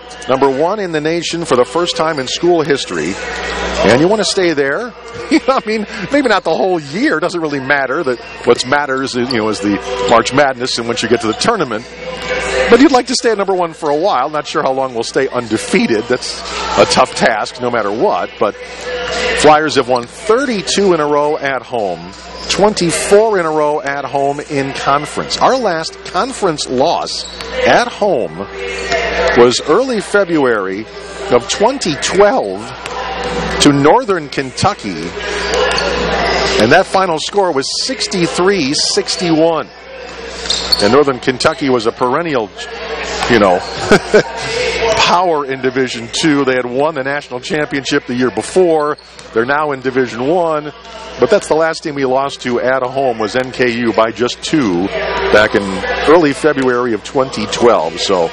#1 in the nation for the first time in school history. And you want to stay there. I mean, maybe not the whole year. It doesn't really matter. That what matters is, is the March Madness and once you get to the tournament. But you'd like to stay at #1 for a while. Not sure how long we'll stay undefeated. That's a tough task no matter what. But Flyers have won 32 in a row at home, 24 in a row at home in conference. Our last conference loss at home was early February of 2012 to Northern Kentucky. And that final score was 63-61. And Northern Kentucky was a perennial, power in Division II. They had won the national championship the year before. They're now in Division I. But that's the last team we lost to at home was NKU by just 2 back in early February of 2012. So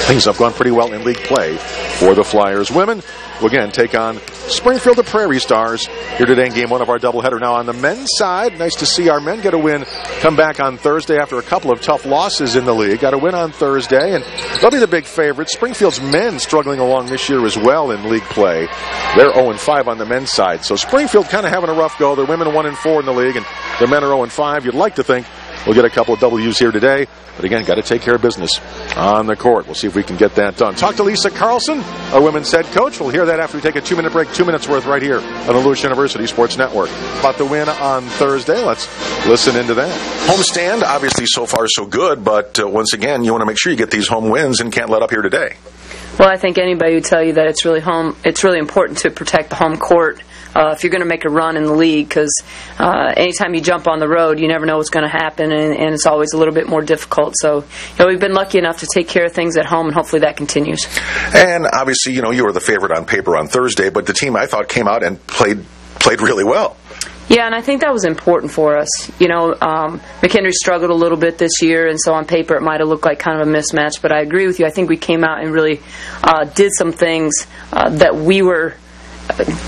things have gone pretty well in league play for the Flyers women. We'll again take on Springfield the Prairie Stars here today in Game 1 of our doubleheader. Now on the men's side, nice to see our men get a win, come back on Thursday after a couple of tough losses in the league. Got a win on Thursday, and they'll be the big favorites. Springfield's men struggling along this year as well in league play. They're 0-5 on the men's side. So Springfield kind of having a rough go. Their women 1-4 in the league, and their men are 0-5. You'd like to think we'll get a couple of W's here today. But again, got to take care of business on the court. We'll see if we can get that done. Talk to Lisa Carlson, our women's head coach. We'll hear that after we take a 2-minute break, 2 minutes worth right here on the Lewis University Sports Network. About the win on Thursday, let's listen into that. Homestand, obviously so far so good, but once again, you want to make sure you get these home wins and can't let up here today. Well, I think anybody would tell you that it's really important to protect the home court if you're going to make a run in the league, because anytime you jump on the road, you never know what's going to happen, and it's always a little bit more difficult. So, we've been lucky enough to take care of things at home, and hopefully that continues. And obviously, you were the favorite on paper on Thursday, but the team I thought came out and played really well. Yeah, and I think that was important for us. McHenry struggled a little bit this year, and so on paper it might have looked like kind of a mismatch, but I agree with you. I think we came out and really did some things that we were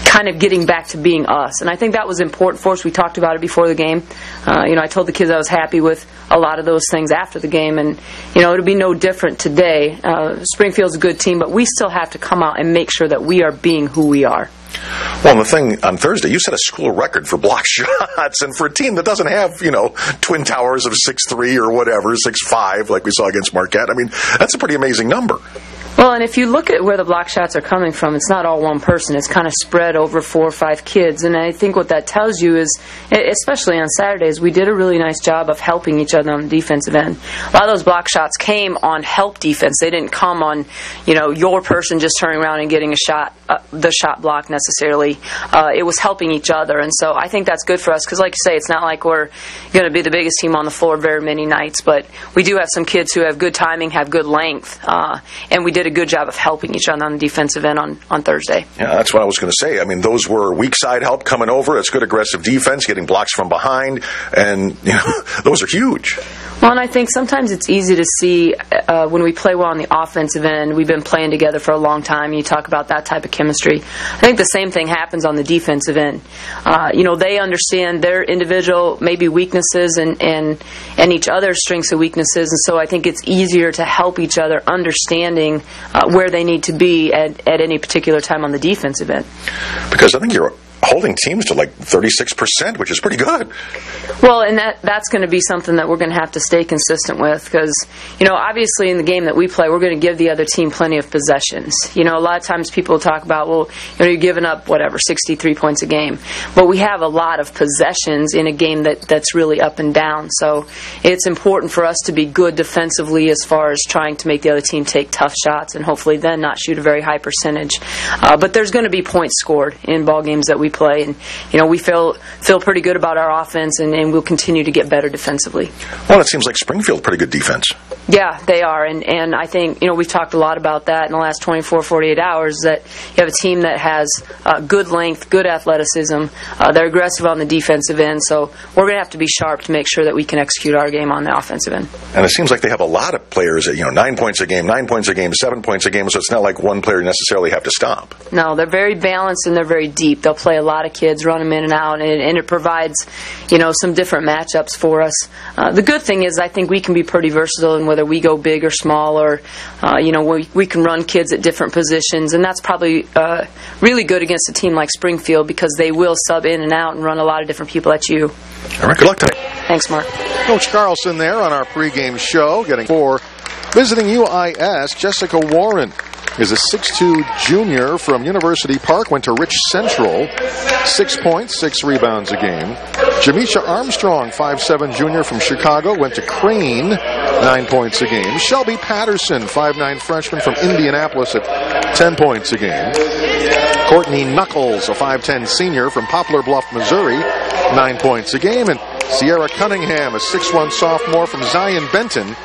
kind of getting back to being us, and I think that was important for us. We talked about it before the game. I told the kids I was happy with a lot of those things after the game, and it'll be no different today. Springfield's a good team, but we still have to come out and make sure that we are being who we are. Well, the thing on Thursday, you set a school record for block shots, and for a team that doesn't have, twin towers of 6'3" or whatever, 6'5", like we saw against Marquette, I mean, that's a pretty amazing number. Well, and if you look at where the block shots are coming from, it's not all one person. It's kind of spread over 4 or 5 kids. And I think what that tells you is, especially on Saturdays, we did a really nice job of helping each other on the defensive end. A lot of those block shots came on help defense. They didn't come on, your person just turning around and getting a shot, the shot block necessarily. It was helping each other. And so I think that's good for us because, like you say, it's not like we're going to be the biggest team on the floor very many nights. But we do have some kids who have good timing, have good length, and we did a good job of helping each other on the defensive end on Thursday. Yeah, that's what I was going to say. I mean, those were weak side help coming over. It's good aggressive defense, getting blocks from behind, and those are huge. Well, and I think sometimes it's easy to see when we play well on the offensive end. We've been playing together for a long time. You talk about that type of chemistry. I think the same thing happens on the defensive end. They understand their individual maybe weaknesses and each other's strengths and weaknesses, and so I think it's easier to help each other understanding where they need to be at any particular time on the defensive end. Because I think you're holding teams to like 36%, which is pretty good. Well, and that's going to be something that we're going to have to stay consistent with because, obviously in the game that we play, we're going to give the other team plenty of possessions. A lot of times people talk about, well, you're giving up, 63 points a game. But we have a lot of possessions in a game that's really up and down. So it's important for us to be good defensively as far as trying to make the other team take tough shots and hopefully then not shoot a very high percentage. But there's going to be points scored in ball games that we play, and we feel pretty good about our offense, and we'll continue to get better defensively. Well, it seems like Springfield pretty good defense. Yeah, they are, and I think we've talked a lot about that in the last 24, 48 hours. That you have a team that has good length, good athleticism. They're aggressive on the defensive end, so we're going to have to be sharp to make sure that we can execute our game on the offensive end. And it seems like they have a lot of players at 9 points a game, 9 points a game, 7 points a game. So it's not like one player necessarily have to stop. No, they're very balanced and they're very deep. They'll play a lot of kids, run them in and out, and it provides, some different matchups for us. The good thing is I think we can be pretty versatile in whether we go big or small, or, we can run kids at different positions, and that's probably really good against a team like Springfield because they will sub in and out and run a lot of different people at you. All right, good luck today. Thanks, Mark. Coach Carlson there on our pregame show, getting for visiting UIS. Jessica Warren is a 6'2 junior from University Park, went to Rich Central, 6 points, 6 rebounds a game. Jamisha Armstrong, 5'7 junior from Chicago, went to Crane, 9 points a game. Shelby Patterson, 5'9 freshman from Indianapolis at 10 points a game. Courtney Knuckles, a 5'10 senior from Poplar Bluff, Missouri, 9 points a game. And Sierra Cunningham, a 6'1 sophomore from Zion Benton,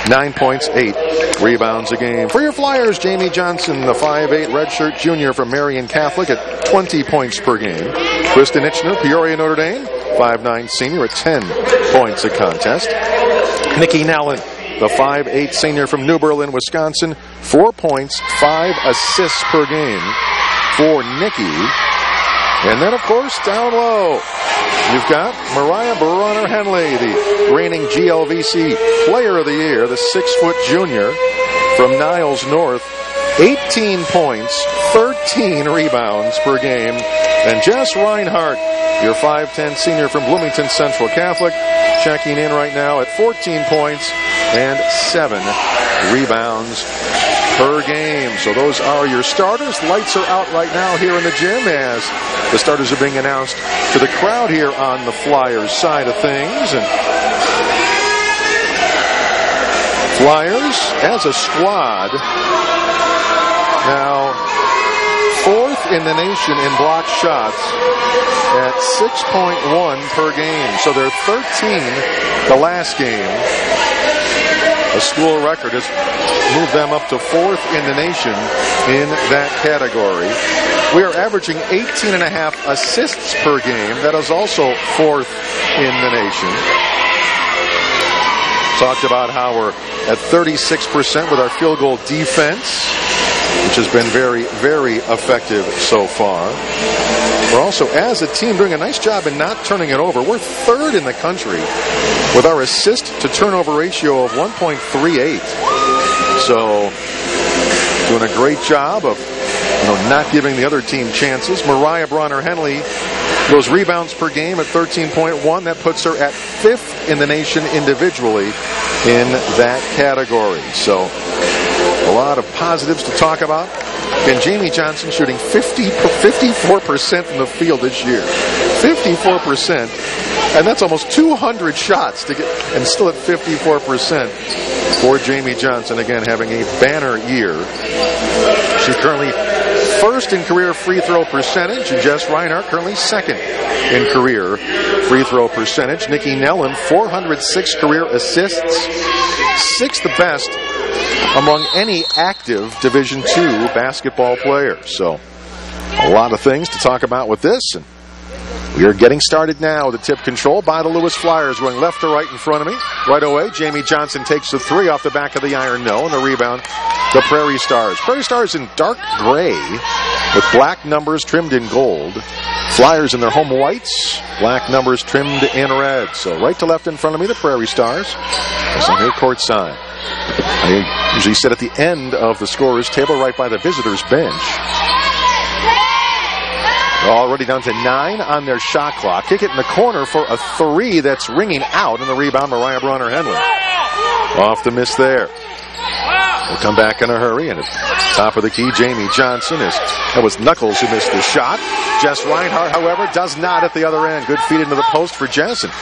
9 points, 8 rebounds a game. For your Flyers, Jamie Johnson, the 5'8 redshirt junior from Marian Catholic at 20 points per game. Kristin Itschner, Peoria Notre Dame, 5'9 senior at 10 points a contest. Nikki Nellen, the 5'8 senior from New Berlin, Wisconsin, 4 points, 5 assists per game for Nikki. And then, of course, down low, you've got Mariyah Henley, the reigning GLVC Player of the Year, the 6-foot junior from Niles North, 18 points, 13 rebounds per game. And Jess Reinhart, your 5'10 senior from Bloomington Central Catholic, checking in right now at 14 points and 7 rebounds per game. So those are your starters. Lights are out right now here in the gym as the starters are being announced to the crowd here on the Flyers side of things. And Flyers as a squad now 4th in the nation in block shots at 6.1 per game. So they're 13 the last game. A school record has moved them up to 4th in the nation in that category. We are averaging 18.5 assists per game. That is also 4th in the nation. Talked about how we're at 36% with our field goal defense, which has been very, very effective so far. We're also, as a team, doing a nice job in not turning it over. We're 3rd in the country with our assist-to-turnover ratio of 1.38. So, doing a great job of not giving the other team chances. Mariyah Henley, those rebounds per game at 13.1. That puts her at 5th in the nation individually in that category. So, a lot of positives to talk about. And Jamie Johnson shooting 54% from the field this year. 54%. And that's almost 200 shots to get, and still at 54% for Jamie Johnson. Again, having a banner year. She's currently 1st in career free throw percentage, and Jess Reinhart currently 2nd in career free throw percentage. Nikki Nellen, 406 career assists, 6th best among any active Division II basketball player. So, a lot of things to talk about with this. And we are getting started now. The tip control by the Lewis Flyers, going left to right in front of me. Right away, Jamie Johnson takes the 3 off the back of the iron. No, and the rebound, the Prairie Stars. Prairie Stars in dark gray with black numbers trimmed in gold. Flyers in their home whites, black numbers trimmed in red. So right to left in front of me, the Prairie Stars. As I'm here courtside. I usually sit at the end of the scorer's table right by the visitors' bench. They're already down to 9 on their shot clock. Kick it in the corner for a 3 that's ringing out, and the rebound, Mariyah Henley. Off the miss there. We'll come back in a hurry, and at top of the key, Jamie Johnson. That was Knuckles who missed the shot. Jess Reinhart, however, does not at the other end. Good feed into the post for Jess, and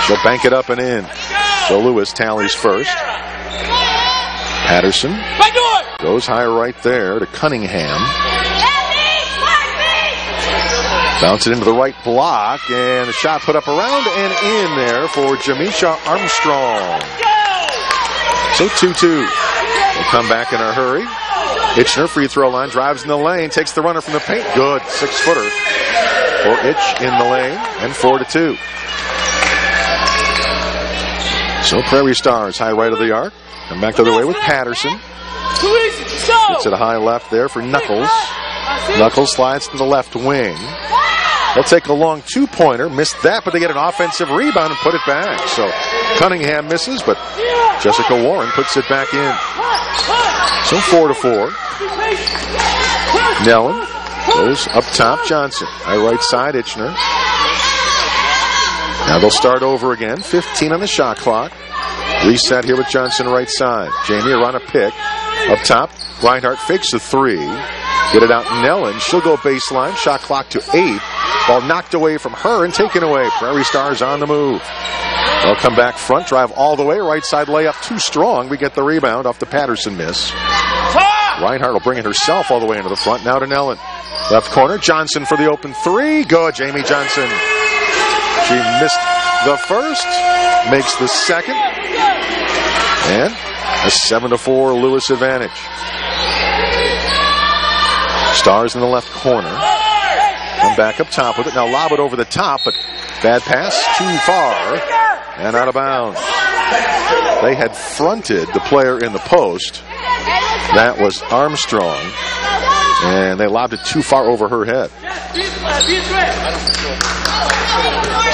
she'll bank it up and in. So Lewis tallies first. Patterson goes high right there to Cunningham. Bounce it into the right block, and the shot put up around and in there for Jamisha Armstrong. So 2-2. We'll come back in a hurry. Itschner, free throw line, drives in the lane, takes the runner from the paint. Good, 6-footer for Itch in the lane, and 4-2. So Prairie Stars, high right of the arc. Come back the other way with Patterson. Gets it a high left there for Knuckles. Knuckles slides to the left wing. They'll take a long two-pointer, missed that, but they get an offensive rebound and put it back. So Cunningham misses, but Jessica Warren puts it back in. So 4-4. Nellen goes up top, Johnson. Right side, Itschner. Now they'll start over again. 15 on the shot clock. Reset here with Johnson right side. Jamie around a pick. Up top, Reinhart fakes the three. Get it out Nellen. She'll go baseline. Shot clock to 8. Ball knocked away from her and taken away. Prairie Stars on the move. They'll come back front, drive all the way. Right side layup too strong. We get the rebound off the Patterson miss. Reinhart will bring it herself all the way into the front. Now to Nellen. Left corner, Johnson for the open three. Good, Jamie Johnson. She missed the first, makes the second. And a 7-4 Lewis advantage. Stars in the left corner. Come back up top with it. Now lob it over the top, but bad pass, too far, and out of bounds. They had fronted the player in the post. That was Armstrong, and they lobbed it too far over her head.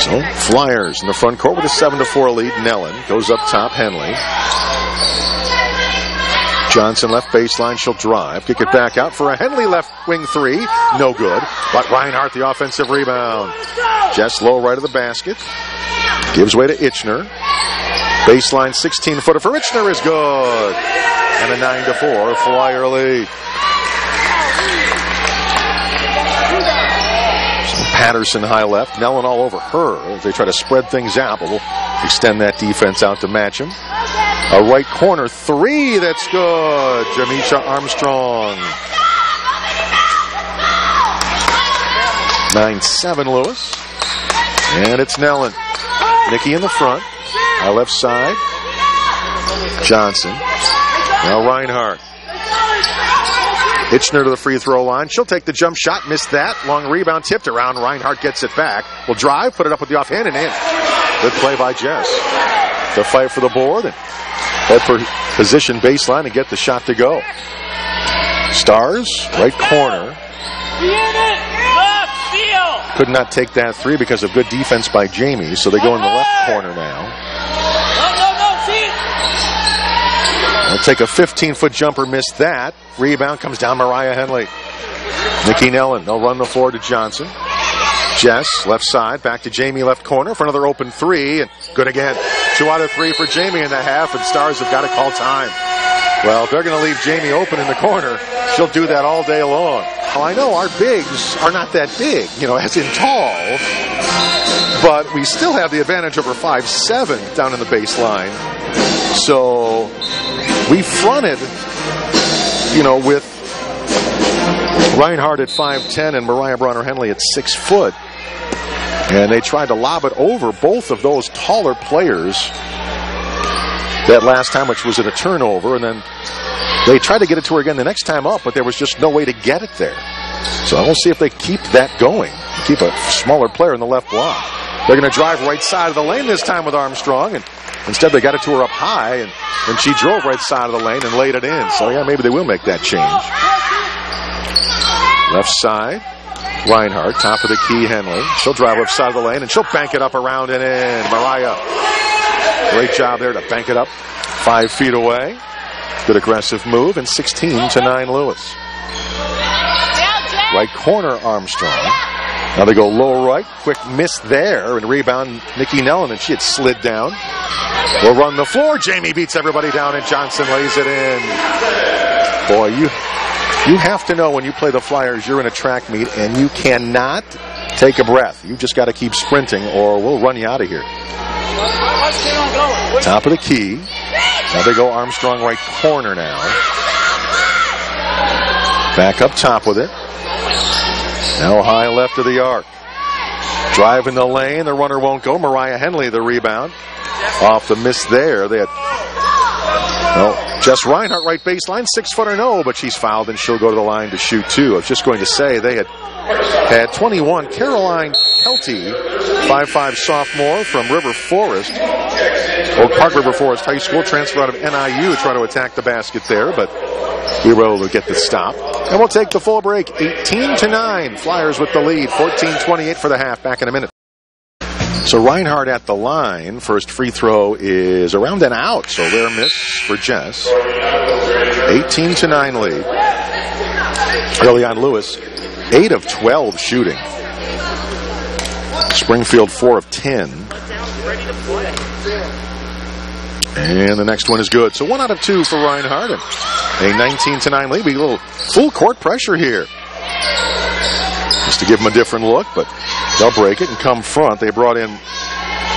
So Flyers in the front court with a 7-4 lead. Nellen goes up top, Henley. Johnson left baseline, she'll drive. Kick it back out for a Henley left wing three. No good. But Reinhart, the offensive rebound. Jess low right of the basket. Gives way to Itschner. Baseline 16-footer for Itschner is good. And a 9-4 Flyer lead. So Patterson high left. Nellen all over her as they try to spread things out, but we'll extend that defense out to match him. A right corner three, that's good. Jamisha Armstrong. 9-7 Lewis. And it's Nellen. Nikki in the front. Our left side. Johnson. Now Reinhart. Itschner to the free throw line. She'll take the jump shot. Missed that. Long rebound tipped around. Reinhart gets it back. Will drive. Put it up with the offhand and in. Good play by Jess. To fight for the board and head for position baseline and get the shot to go. Stars, right corner. Could not take that three because of good defense by Jamie, so they go in the left corner now. They'll take a 15-foot jumper, missed that. Rebound comes down Mariyah Henley. Nikki Nellen, they'll run the floor to Johnson. Jess, left side, back to Jamie, left corner for another open three, and good again. 2 out of 3 for Jamie in the half, and Stars have got to call time. Well, if they're going to leave Jamie open in the corner, she'll do that all day long. Well, I know our bigs are not that big, as in tall, but we still have the advantage over 5'7" down in the baseline. So we fronted, with Reinhart at 5'10" and Mariyah Bronner Henley at 6 foot. And they tried to lob it over both of those taller players that last time, which was at a turnover. And then they tried to get it to her again the next time up, but there was just no way to get it there. So we'll see if they keep that going. Keep a smaller player in the left block. They're going to drive right side of the lane this time with Armstrong. And instead they got it to her up high, and she drove right side of the lane and laid it in. So, yeah, maybe they will make that change. Left side, Reinhart, top of the key, Henley. She'll drive left side of the lane, and she'll bank it up around and in. Mariyah, great job there to bank it up 5 feet away. Good aggressive move, and 16-9 Lewis. Right corner, Armstrong. Now they go low right, quick miss there, and rebound Nikki Nellen, and she had slid down. Will run the floor. Jamie beats everybody down, and Johnson lays it in. Boy, you have to know when you play the Flyers, you're in a track meet, and you cannot take a breath. You just got to keep sprinting, or we'll run you out of here. Top of the key. Now they go Armstrong right corner now. Back up top with it. Now high left of the arc. Drive in the lane. The runner won't go. Mariyah Henley the rebound. Off the miss there. They had Jess Reinhart right baseline. 6-footer no, but she's fouled and she'll go to the line to shoot 2. I was just going to say they had 21. Caroline Kelty, 5'5" sophomore from River Forest. Oak Park River Forest High School, transfer out of NIU, trying to attack the basket there, but we were able to get the stop. And we'll take the full break. 18-9. Flyers with the lead. 14-28 for the half. Back in a minute. So Reinhart at the line. First free throw is around and out. So rare miss for Jess. 18-9 lead. Early on, Lewis, 8 of 12 shooting. Springfield, 4 of 10. And the next one is good. So 1 out of 2 for Reinhart. And a 19-9 lead. We a little full court pressure here. Just to give them a different look, but they'll break it and come front. They brought in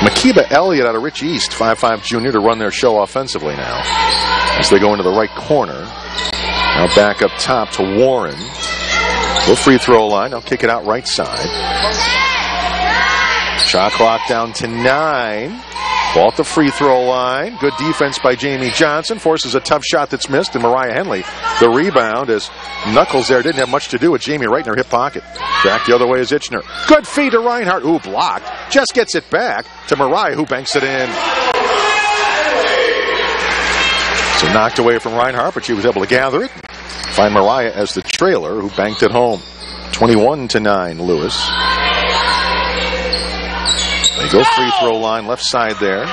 Makiba Elliott out of Rich East, 5'5 junior, to run their show offensively now. As they go into the right corner. Now back up top to Warren. Little free throw line. I'll kick it out right side. Shot clock down to 9. Ball at the free throw line. Good defense by Jamie Johnson. Forces a tough shot that's missed. And Mariyah Henley, the rebound, as Knuckles there didn't have much to do with Jamie right in her hip pocket. Back the other way is Itschner. Good feed to Reinhart. Ooh, blocked. Jess gets it back to Mariyah, who banks it in. So knocked away from Reinhart, but she was able to gather it. Find Mariyah as the trailer, who banked it home. 21-9, Lewis. They go free throw line, left side there.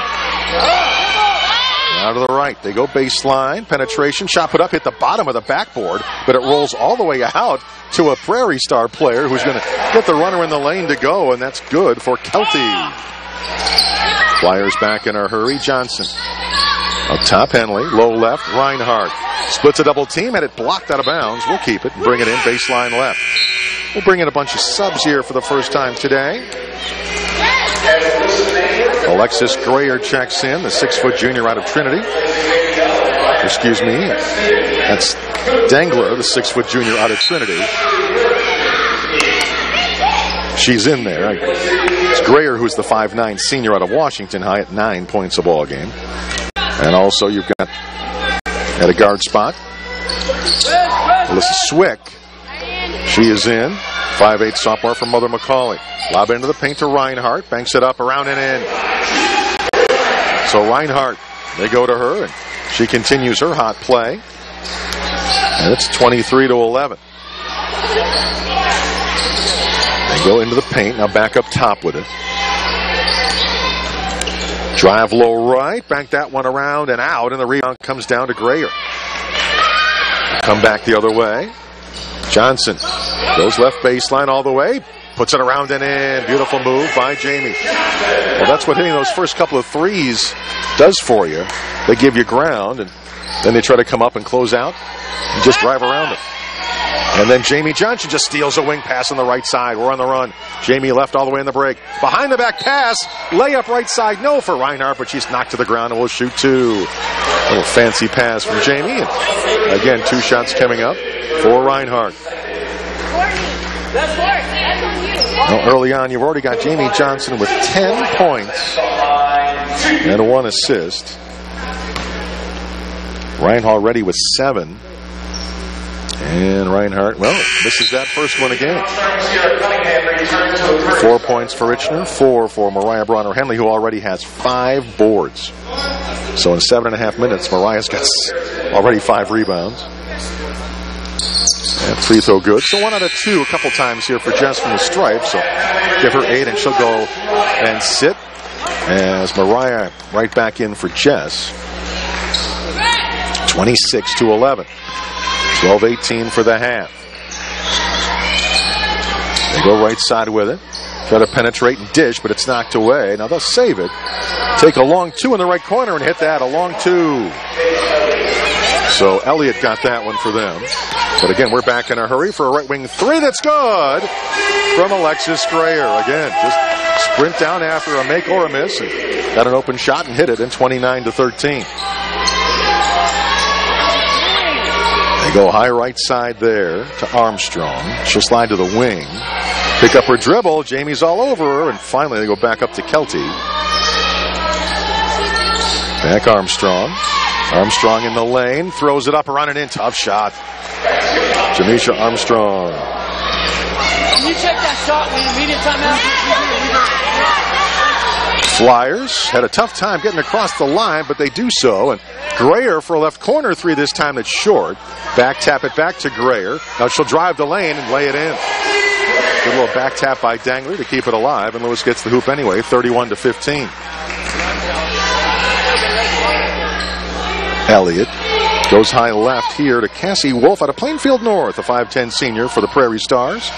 Out to the right. They go baseline. Penetration. Shot put up, hit the bottom of the backboard, but it rolls all the way out to a Prairie Star player who's going to get the runner in the lane to go, and that's good for Kelty. Flyers back in a hurry. Johnson. Up top, Henley. Low left, Reinhart. Splits a double team, and it blocked out of bounds. We'll keep it and bring it in baseline left. We'll bring in a bunch of subs here for the first time today. Alexus Grayer checks in, the 6-foot junior out of Trinity. Excuse me. That's Dangler, the 6-foot junior out of Trinity. She's in there. It's Grayer, who's the 5'9 senior out of Washington High, at 9 points a ball game. And also you've got at a guard spot Alyssa Swick. She is in. 5'8 sophomore from Mother McCauley. Lob into the paint to Reinhart. Banks it up, around and in. So Reinhart, they go to her, and she continues her hot play. And it's 23-11. They go into the paint. Now back up top with it. Drive low right. Bank that one around and out. And the rebound comes down to Grayer. Come back the other way. Johnson goes left baseline all the way. Puts it around and in. Beautiful move by Jamie. Well, that's what hitting those first couple of threes does for you. They give you ground, and then they try to come up and close out and just drive around it. And then Jamie Johnson just steals a wing pass on the right side. We're on the run. Jamie left all the way in the break. Behind the back pass. Layup right side. No for Reinhart, but she's knocked to the ground and will shoot 2. A little fancy pass from Jamie. And again, 2 shots coming up for Reinhart. Now, early on, you've already got Jamie Johnson with 10 points and 1 assist. Reinhart already with 7. And Reinhart, well, misses that first one again. 4 points for Itschner, 4 for Mariyah Henley, who already has 5 boards. So in 7.5 minutes, Mariah's got already 5 rebounds. And free throw good. So 1 out of 2 a couple times here for Jess from the stripe. So give her 8, and she'll go and sit as Mariyah right back in for Jess. 26-11. 12-18 for the half. They go right side with it. Try to penetrate and dish, but it's knocked away. Now they'll save it. Take a long 2 in the right corner and hit that. A long 2. So Elliott got that one for them. But again, we're back in a hurry for a right wing 3 that's good from Alexus Grayer. Again, just sprint down after a make or a miss, and got an open shot and hit it in 29-13. They go high right side there to Armstrong. She'll slide to the wing. Pick up her dribble. Jamie's all over her. And finally they go back up to Kelty. Back Armstrong. Armstrong in the lane. Throws it up around and in. Tough shot. Jamisha Armstrong. Can you check that shot when you immediate timeout? Flyers had a tough time getting across the line, but they do so. And Grayer for a left corner three this time that's short. Back tap it back to Grayer. Now she'll drive the lane and lay it in. Good little back tap by Dangler to keep it alive, and Lewis gets the hoop anyway, 31-15. Elliott goes high left here to Cassie Wolf out of Plainfield North, a 5'10 senior for the Prairie Stars.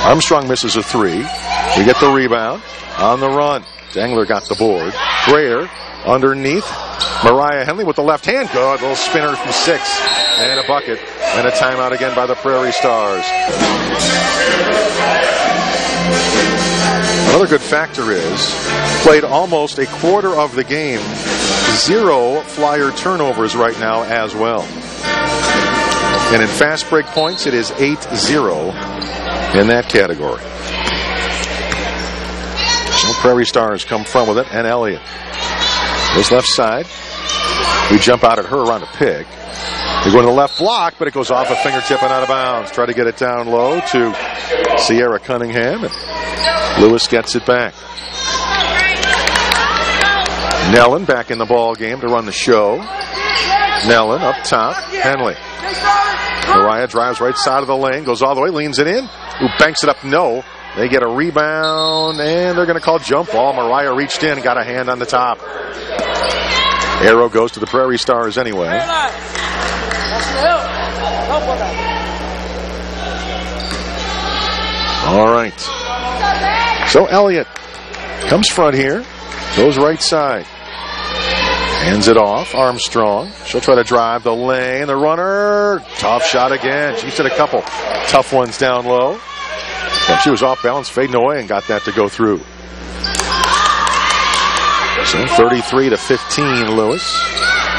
Armstrong misses a three. We get the rebound on the run. Dangler got the board. Grayer underneath. Mariyah Henley with the left hand. Good little spinner from 6. And a bucket. And a timeout again by the Prairie Stars. Another good factor is, played almost a quarter of the game. 0 Flyer turnovers right now as well. And in fast break points, it is 8-0 in that category. So Prairie Stars come front with it, and Elliott. Goes left side. We jump out at her around a pick. They go to the left block, but it goes off a fingertip and out of bounds. Try to get it down low to Sierra Cunningham, and Lewis gets it back. Nellen back in the ball game to run the show. Nellen up top. Henley. Mariyah drives right side of the lane, goes all the way, leans it in. Who banks it up? No. They get a rebound, and they're going to call jump ball. Mariyah reached in, got a hand on the top. Arrow goes to the Prairie Stars anyway. All right. So Elliott comes front here, goes right side. Hands it off. Armstrong. She'll try to drive the lane. The runner. Tough shot again. She's hit a couple tough ones down low. And she was off balance, fading away, and got that to go through. So 33-15, Lewis.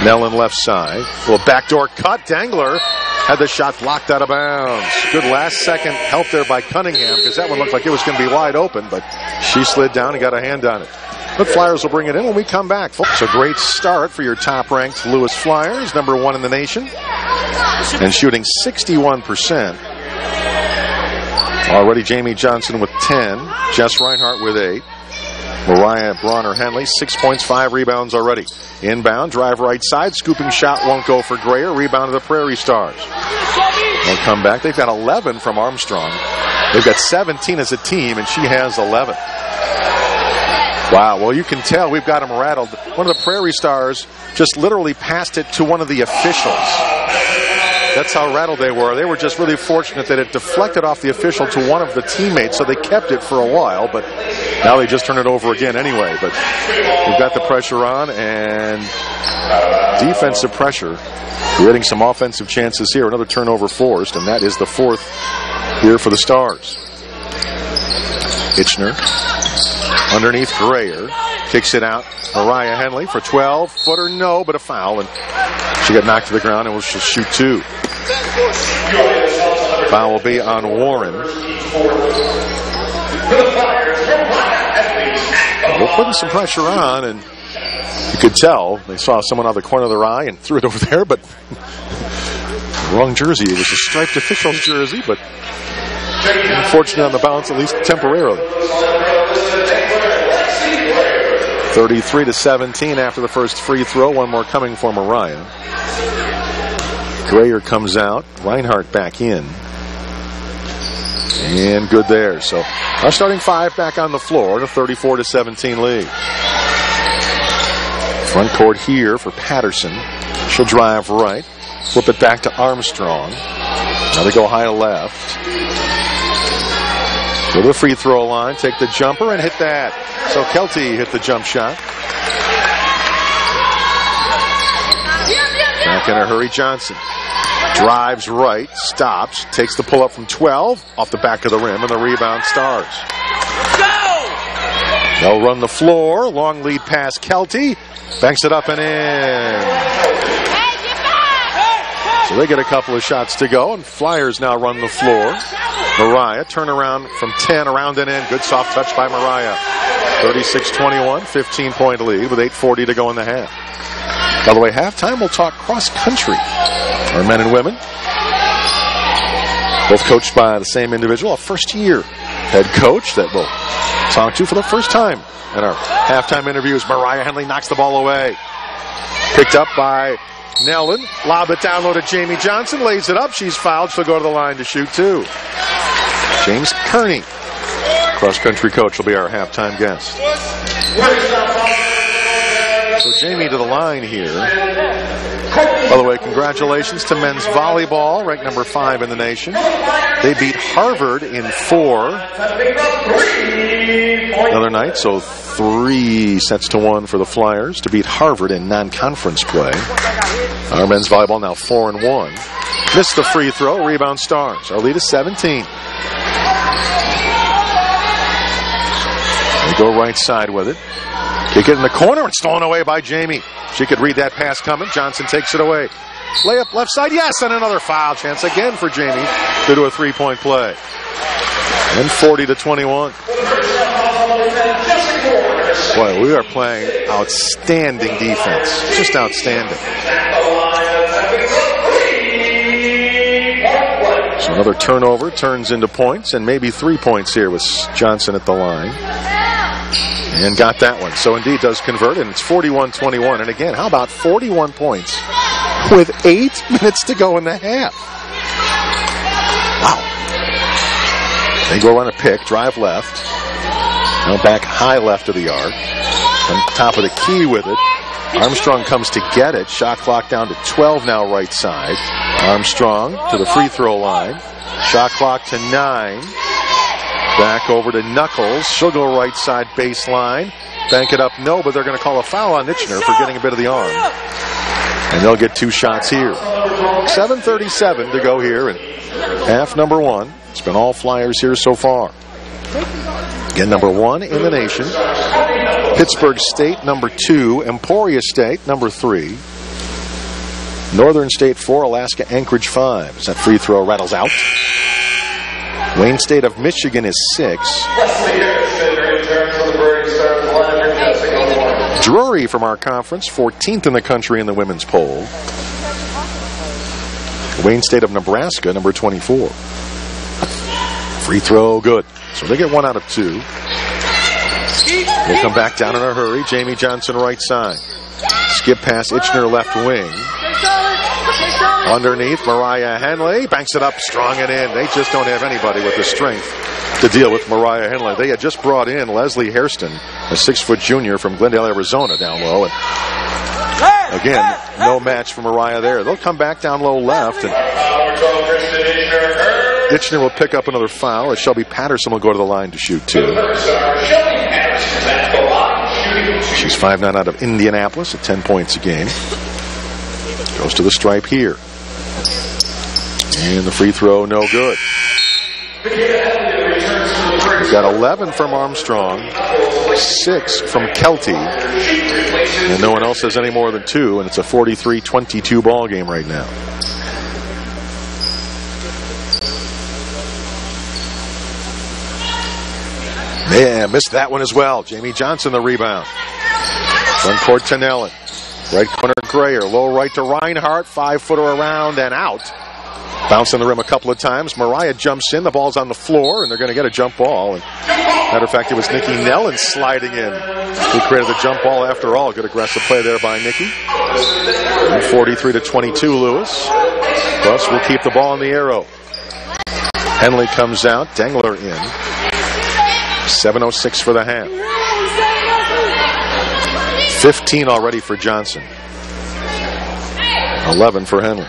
Nellen left side. Little backdoor cut. Dangler had the shot blocked out of bounds. Good last second help there by Cunningham, because that one looked like it was going to be wide open, but she slid down and got a hand on it. But Flyers will bring it in when we come back. It's a great start for your top-ranked Lewis Flyers, number 1 in the nation, and shooting 61%. Already Jamie Johnson with 10, Jess Reinhart with 8. Mariyah Henley, 6 points, 5 rebounds already. Inbound, drive right side, scooping shot won't go for Grayer. Rebound to the Prairie Stars. They'll come back. They've got 11 from Armstrong. They've got 17 as a team, and she has 11. Wow, well, you can tell we've got them rattled. One of the Prairie Stars just literally passed it to one of the officials. That's how rattled they were. They were just really fortunate that it deflected off the official to one of the teammates, so they kept it for a while, but now they just turn it over again anyway. But we've got the pressure on, and defensive pressure, creating some offensive chances here. Another turnover forced, and that is the 4th here for the Stars. Itschner underneath Grayer, kicks it out. Mariyah Henley for 12-footer, no, but a foul, and she got knocked to the ground, and she'll shoot 2. Foul will be on Warren. We're putting some pressure on, and you could tell they saw someone out of the corner of their eye and threw it over there, but wrong jersey. It was a striped official's jersey, but unfortunate on the bounce, at least temporarily. 33-17 after the first free throw. One more coming for Mariyah. Grayer comes out. Reinhart back in. And good there. So our starting 5 back on the floor. The 34-17 lead. Front court here for Patterson. She'll drive right. Flip it back to Armstrong. Now they go high left. Go to the free throw line. Take the jumper and hit that. So Kelty hit the jump shot. Back in a hurry, Johnson. Drives right, stops, takes the pull-up from 12, off the back of the rim, and the rebound Stars. They'll run the floor, long lead pass Kelty, banks it up and in. So they get a couple of shots to go, and Flyers now run the floor. Mariyah, turnaround from 10, around and in. Good soft touch by Mariyah. 36-21, 15-point lead with 8:40 to go in the half. By the way, halftime we'll talk cross-country. Our men and women, both coached by the same individual, a first-year head coach that we'll talk to for the first time in our halftime interviews. Mariyah Henley knocks the ball away. Picked up by Nellen. Lob it down low to Jamie Johnson. Lays it up. She's fouled. She'll go to the line to shoot two. James Kearney, cross-country coach, will be our halftime guest. So Jamie to the line here. By the way, congratulations to men's volleyball, ranked number 5 in the nation. They beat Harvard in 4 the other night, so 3-1 for the Flyers to beat Harvard in non-conference play. Our men's volleyball now 4-1. Missed the free throw. Rebound Stars. Our lead is 17. They go right side with it. Kick it in the corner and stolen away by Jamie. She could read that pass coming. Johnson takes it away. Layup left side, yes, and another foul chance again for Jamie due to a 3-point play. And 40-21. Boy, we are playing outstanding defense. Just outstanding. So another turnover turns into points, and maybe 3 points here with Johnson at the line. And got that one. So indeed does convert, and it's 41-21. And again, how about 41 points with 8 minutes to go in the half? Wow. They go on a pick, drive left. Now back high left of the arc. On top of the key with it. Armstrong comes to get it. Shot clock down to 12 now right side. Armstrong to the free throw line. Shot clock to 9. Back over to Knuckles. She'll go right side baseline. Bank it up, no, but they're going to call a foul on Itschner for getting a bit of the arm. And they'll get 2 shots here. 7:37 to go here in half number 1. It's been all Flyers here so far. Again, number 1 in the nation. Pittsburgh State, number 2. Emporia State, number 3. Northern State 4, Alaska Anchorage 5. As that free throw rattles out. Wayne State of Michigan is 6. Drury from our conference, 14th in the country in the women's poll. Wayne State of Nebraska, number 24. Free throw, good. So they get 1 out of 2. We'll come back down in a hurry. Jamie Johnson right side. Skip pass, Itschner left wing. Underneath, Mariyah Henley banks it up, strong and in. They just don't have anybody with the strength to deal with Mariyah Henley. They had just brought in Leslie Hairston, a 6-foot junior from Glendale, Arizona, down low. And again, no match for Mariyah there. They'll come back down low left, and Itschner will pick up another foul, as Shelby Patterson will go to the line to shoot 2. She's 5'9" out of Indianapolis at 10 points a game. Goes to the stripe here. And the free throw, no good. We've got 11 from Armstrong, 6 from Kelty, and no one else has any more than 2, and it's a 43-22 ball game right now. Yeah, missed that one as well. Jamie Johnson the rebound. Front court to Nellen. Right corner Grayer, low right to Reinhart, 5-footer around and out. Bouncing the rim a couple of times. Mariyah jumps in, the ball's on the floor, and they're going to get a jump ball. And matter of fact, it was Nikki Nellen sliding in who created the jump ball after all. Good aggressive play there by Nikki. 43-22, Lewis. Plus, we'll keep the ball in the arrow. Henley comes out, Dangler in. 7:06 for the half. 15 already for Johnson. 11 for Henley.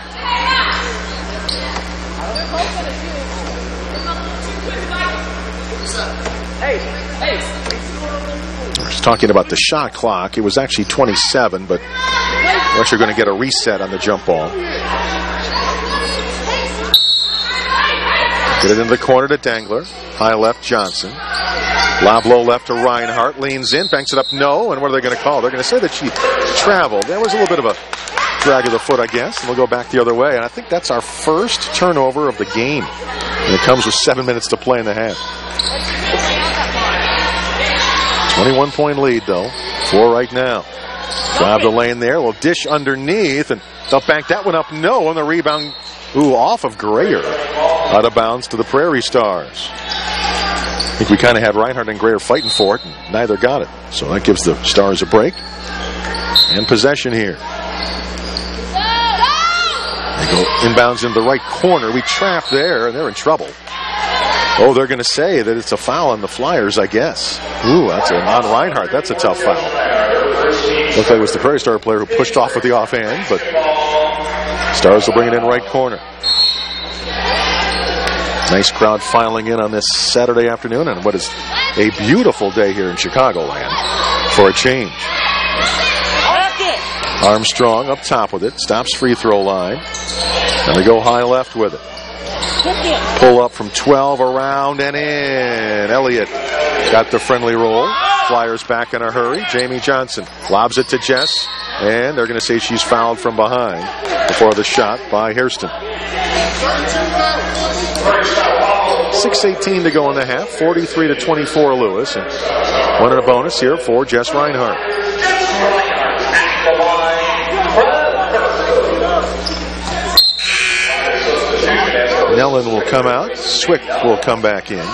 We're talking about the shot clock. It was actually 27, but we're actually going to get a reset on the jump ball. Get it into the corner to Dangler. High left, Johnson. Lob low left to Reinhart. Leans in, banks it up, no. And what are they going to call? They're going to say that she traveled. There was a little bit of a drag of the foot, I guess. And we'll go back the other way. And I think that's our first turnover of the game. And it comes with 7 minutes to play in the half. 21-point lead, though. 4 right now. Drive the lane there. We'll dish underneath. And they'll bank that one up, no. And the rebound, off of Grayer. Out of bounds to the Prairie Stars. I think we kind of had Reinhart and Grayer fighting for it, and neither got it. So that gives the Stars a break. And possession here. They go inbounds into the right corner. We trap there, and they're in trouble. Oh, they're going to say that it's a foul on the Flyers, I guess. Ooh, that's on Reinhart. That's a tough foul. Looked like it was the Prairie Star player who pushed off with the offhand, but Stars will bring it in right corner. Nice crowd filing in on this Saturday afternoon on what is a beautiful day here in Chicagoland for a change. Armstrong up top with it, stops free throw line, and they go high left with it. Pull up from 12, around and in. Elliott got the friendly roll. Flyers back in a hurry. Jamie Johnson lobs it to Jess, and they're going to say she's fouled from behind before the shot by Hairston. 6:18 to go in the half. 43-24 Lewis, and one in a bonus here for Jess Reinhart. Nellen will come out. Swick will come back in.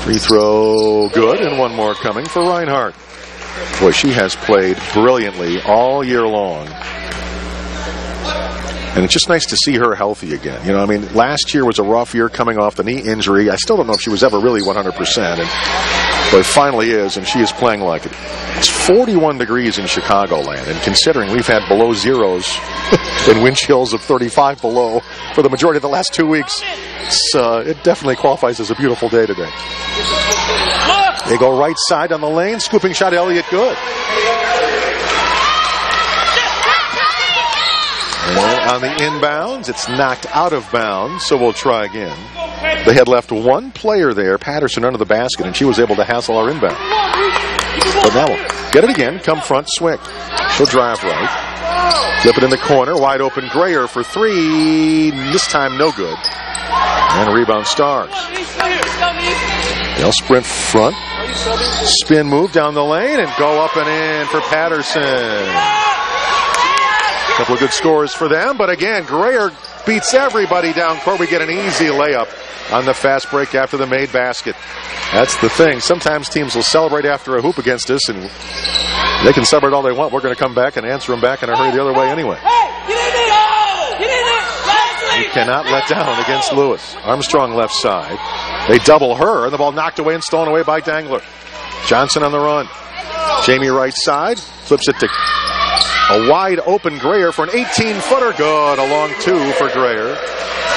Free throw good, and one more coming for Reinhart. Boy, she has played brilliantly all year long. And it's just nice to see her healthy again. You know, I mean, last year was a rough year coming off the knee injury. I still don't know if she was ever really 100%. But it finally is, and she is playing like it. It's 41 degrees in Chicagoland, and considering we've had below zeros and wind chills of 35 below for the majority of the last 2 weeks, it definitely qualifies as a beautiful day today. They go right side on the lane. Scooping shot, Elliott, good. And on the inbounds, it's knocked out of bounds, so we'll try again. They had left one player there, Patterson, under the basket, and she was able to hassle our inbound. But now we'll get it again, come front, Swick. She'll drive right. Flip it in the corner, wide open Grayer for three. This time no good. And a rebound Stars. They'll sprint front. Spin move down the lane and go up and in for Patterson. Couple of good scores for them, but again, Grayer beats everybody down court. We get an easy layup on the fast break after the made basket. That's the thing. Sometimes teams will celebrate after a hoop against us, and they can celebrate all they want. We're going to come back and answer them back in a hurry the other way anyway. You cannot let down against Lewis. Armstrong left side. They double her, and the ball knocked away and stolen away by Dangler. Johnson on the run. Jamie right side. Flips it to a wide open Grayer for an 18-footer. Good. A long two for Grayer.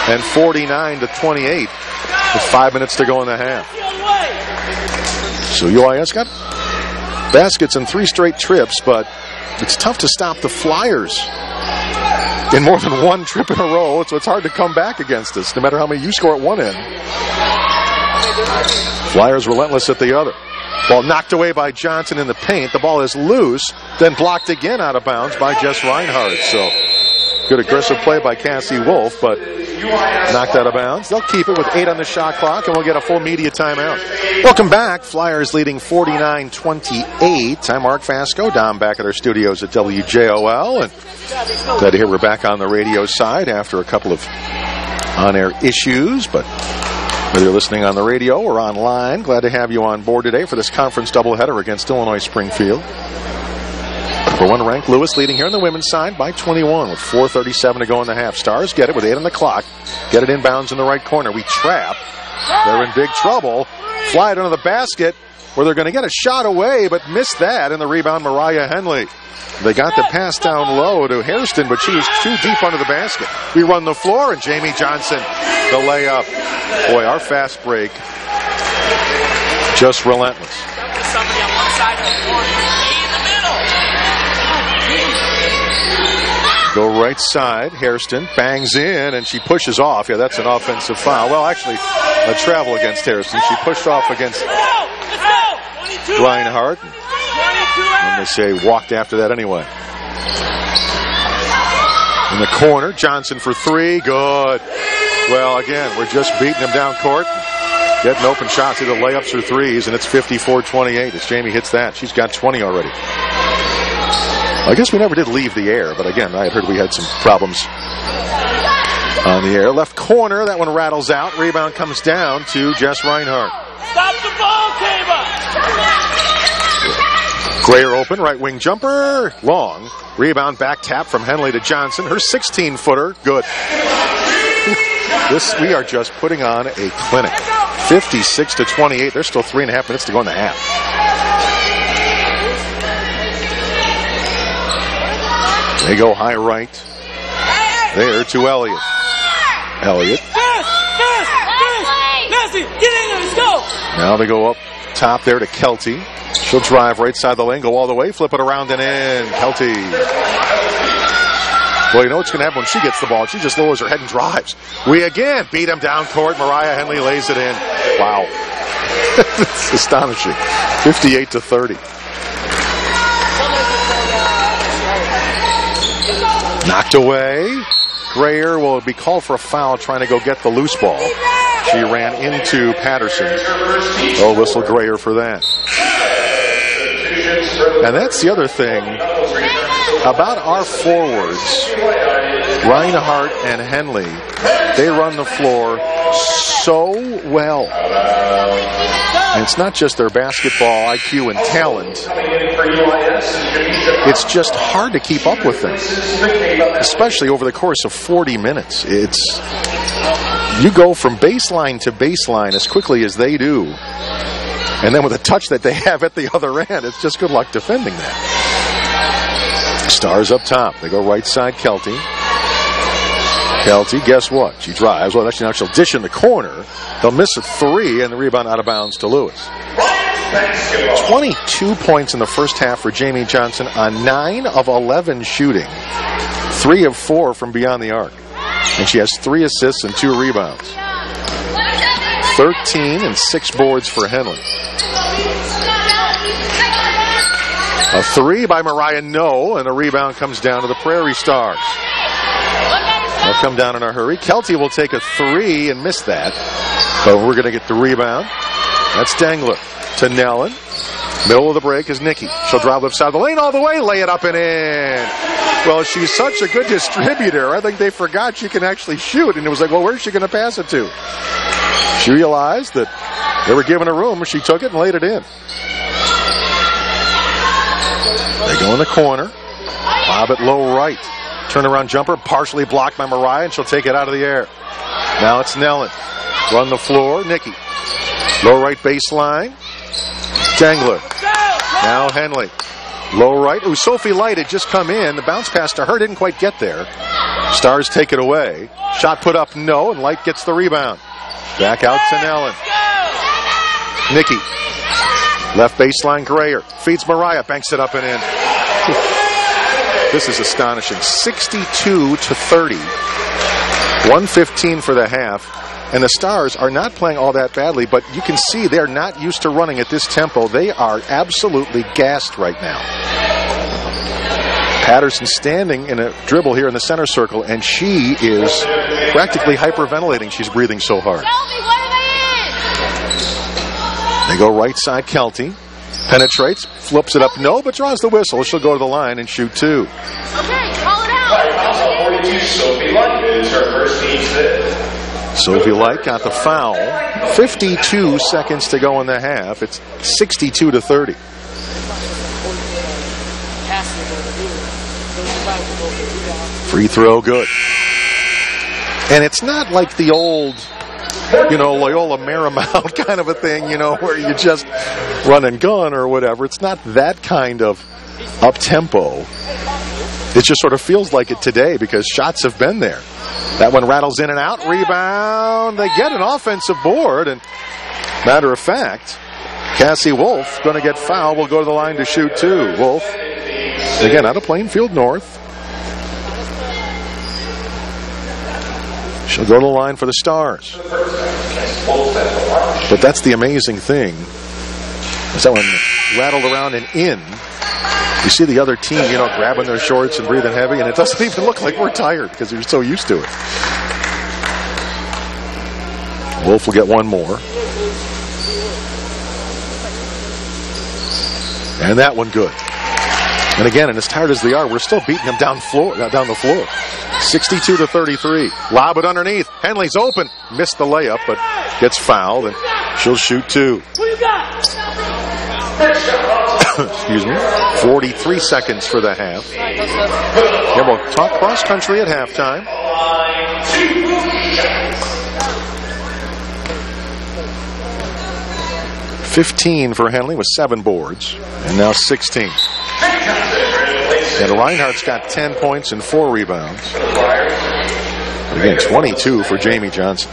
And 49-28 with 5 minutes to go in the half. So UIS got baskets in 3 straight trips, but it's tough to stop the Flyers in more than one trip in a row, so it's hard to come back against us, no matter how many you score at one end. Flyers relentless at the other. Ball knocked away by Johnson in the paint. The ball is loose, then blocked again out of bounds by Jess Reinhart. So good aggressive play by Cassie Wolf, but knocked out of bounds. They'll keep it with 8 on the shot clock, and we'll get a full media timeout. Welcome back. Flyers leading 49-28. I'm Mark Fasco. Dom back at our studios at WJOL. And glad to hear we're back on the radio side after a couple of on-air issues, but whether you're listening on the radio or online, glad to have you on board today for this conference doubleheader against Illinois Springfield. Number 1 ranked Lewis leading here on the women's side by 21 with 4:37 to go in the half. Stars get it with 8 on the clock. Get it inbounds in the right corner. We trap. They're in big trouble. Fly it under the basket where they're going to get a shot away, but missed that. And the rebound, Mariyah Henley. They got the pass down low to Hairston, but she was too deep under the basket. We run the floor, and Jamie Johnson, the layup. Boy, our fast break, just relentless. Go right side, Hairston bangs in, and she pushes off. Yeah, that's an offensive foul. Well, actually, a travel against Hairston. She pushed off against Reinhart. And they say walked after that anyway. In the corner, Johnson for 3. Good. Well, again, we're just beating them down court. Getting open shots, either layups or threes, and it's 54-28 as Jamie hits that. She's got 20 already. I guess we never did leave the air, but again, I had heard we had some problems on the air. Left corner, that one rattles out. Rebound comes down to Jess Reinhart. Stop the ball, Kaba! Grayer open, right wing jumper, long. Rebound back tap from Henley to Johnson. Her 16-footer, good. We are just putting on a clinic. 56-28. There's still 3.5 minutes to go in the half. They go high right. There to Elliott. Elliott. Messi, get in there, let's go! Now they go up top there to Kelty. She'll drive right side of the lane, go all the way, flip it around and in. Kelty. Well, you know what's going to happen when she gets the ball? She just lowers her head and drives. We again beat him down court. Mariyah Henley lays it in. Wow. It's astonishing. 58-30. Knocked away. Grayer will be called for a foul trying to go get the loose ball. She ran into Patterson. Oh, whistle Grayer for that. And that's the other thing about our forwards, Reinhart and Henley. They run the floor so well. And it's not just their basketball IQ and talent. It's just hard to keep up with them, especially over the course of 40 minutes. You go from baseline to baseline as quickly as they do. And then with the touch that they have at the other end, it's just good luck defending that. Stars up top. They go right side, Kelty. Kelty, guess what? She drives. Well, actually, now she'll dish in the corner. They'll miss a three, and the rebound out of bounds to Lewis. 22 points in the first half for Jamie Johnson on 9 of 11 shooting. 3 of 4 from beyond the arc. And she has 3 assists and 2 rebounds. 13 and 6 boards for Henley. A 3 by Mariyah, no, and a rebound comes down to the Prairie Stars. They'll come down in a hurry. Kelty will take a 3 and miss that. But we're going to get the rebound. That's Dangler to Nellen. Middle of the break is Nikki. She'll drive left side of the lane all the way, lay it up and in. Well, she's such a good distributor. I think they forgot she can actually shoot. And it was like, well, where's she going to pass it to? She realized that they were given a room. She took it and laid it in. They go in the corner. Bob it low right. Turnaround jumper, partially blocked by Mariyah, and she'll take it out of the air. Now it's Nellen. Run the floor, Nikki. Low right baseline. Dangler. Now Henley. Low right. Ooh, Sophie Light had just come in. The bounce pass to her didn't quite get there. Stars take it away. Shot put up, no, and Light gets the rebound. Back out to Nellen. Nikki. Left baseline, Grayer. Feeds Mariyah, banks it up and in. This is astonishing. 62-30. 1:15 for the half. And the Stars are not playing all that badly, but you can see they're not used to running at this tempo. They are absolutely gassed right now. Patterson standing in a dribble here in the center circle, and she is practically hyperventilating. She's breathing so hard. They go right side, Kelty. Penetrates, flips it up, no, but draws the whistle. She'll go to the line and shoot 2. Okay, call it out. 42, Sophie Light is her first team fifth. Sophie Light got the foul. 52 seconds to go in the half. It's 62-30. Free throw, good. And it's not like the old, Loyola Marymount kind of a thing, where you just run and gun or whatever. It's not that kind of up-tempo. It just sort of feels like it today because shots have been there. That one rattles in and out. Rebound. They get an offensive board. And matter of fact, Cassie Wolf going to get fouled. Will go to the line to shoot 2. Wolf, again, out of Plainfield North. She'll go to the line for the Stars. But that's the amazing thing. Is that one rattled around and in. You see the other team, grabbing their shorts and breathing heavy, and it doesn't even look like we're tired because we're so used to it. Wolf will get one more. And that one good. And again, and as tired as they are, we're still beating them down the floor. 62-33. Lob it underneath. Henley's open. Missed the layup, but gets fouled, and she'll shoot 2. Who you got? Excuse me. 43 seconds for the half. Yeah, we'll talk cross country at halftime. 15 for Henley with 7 boards, and now 16. And Reinhart's got 10 points and 4 rebounds. Again, 22 for Jamie Johnson.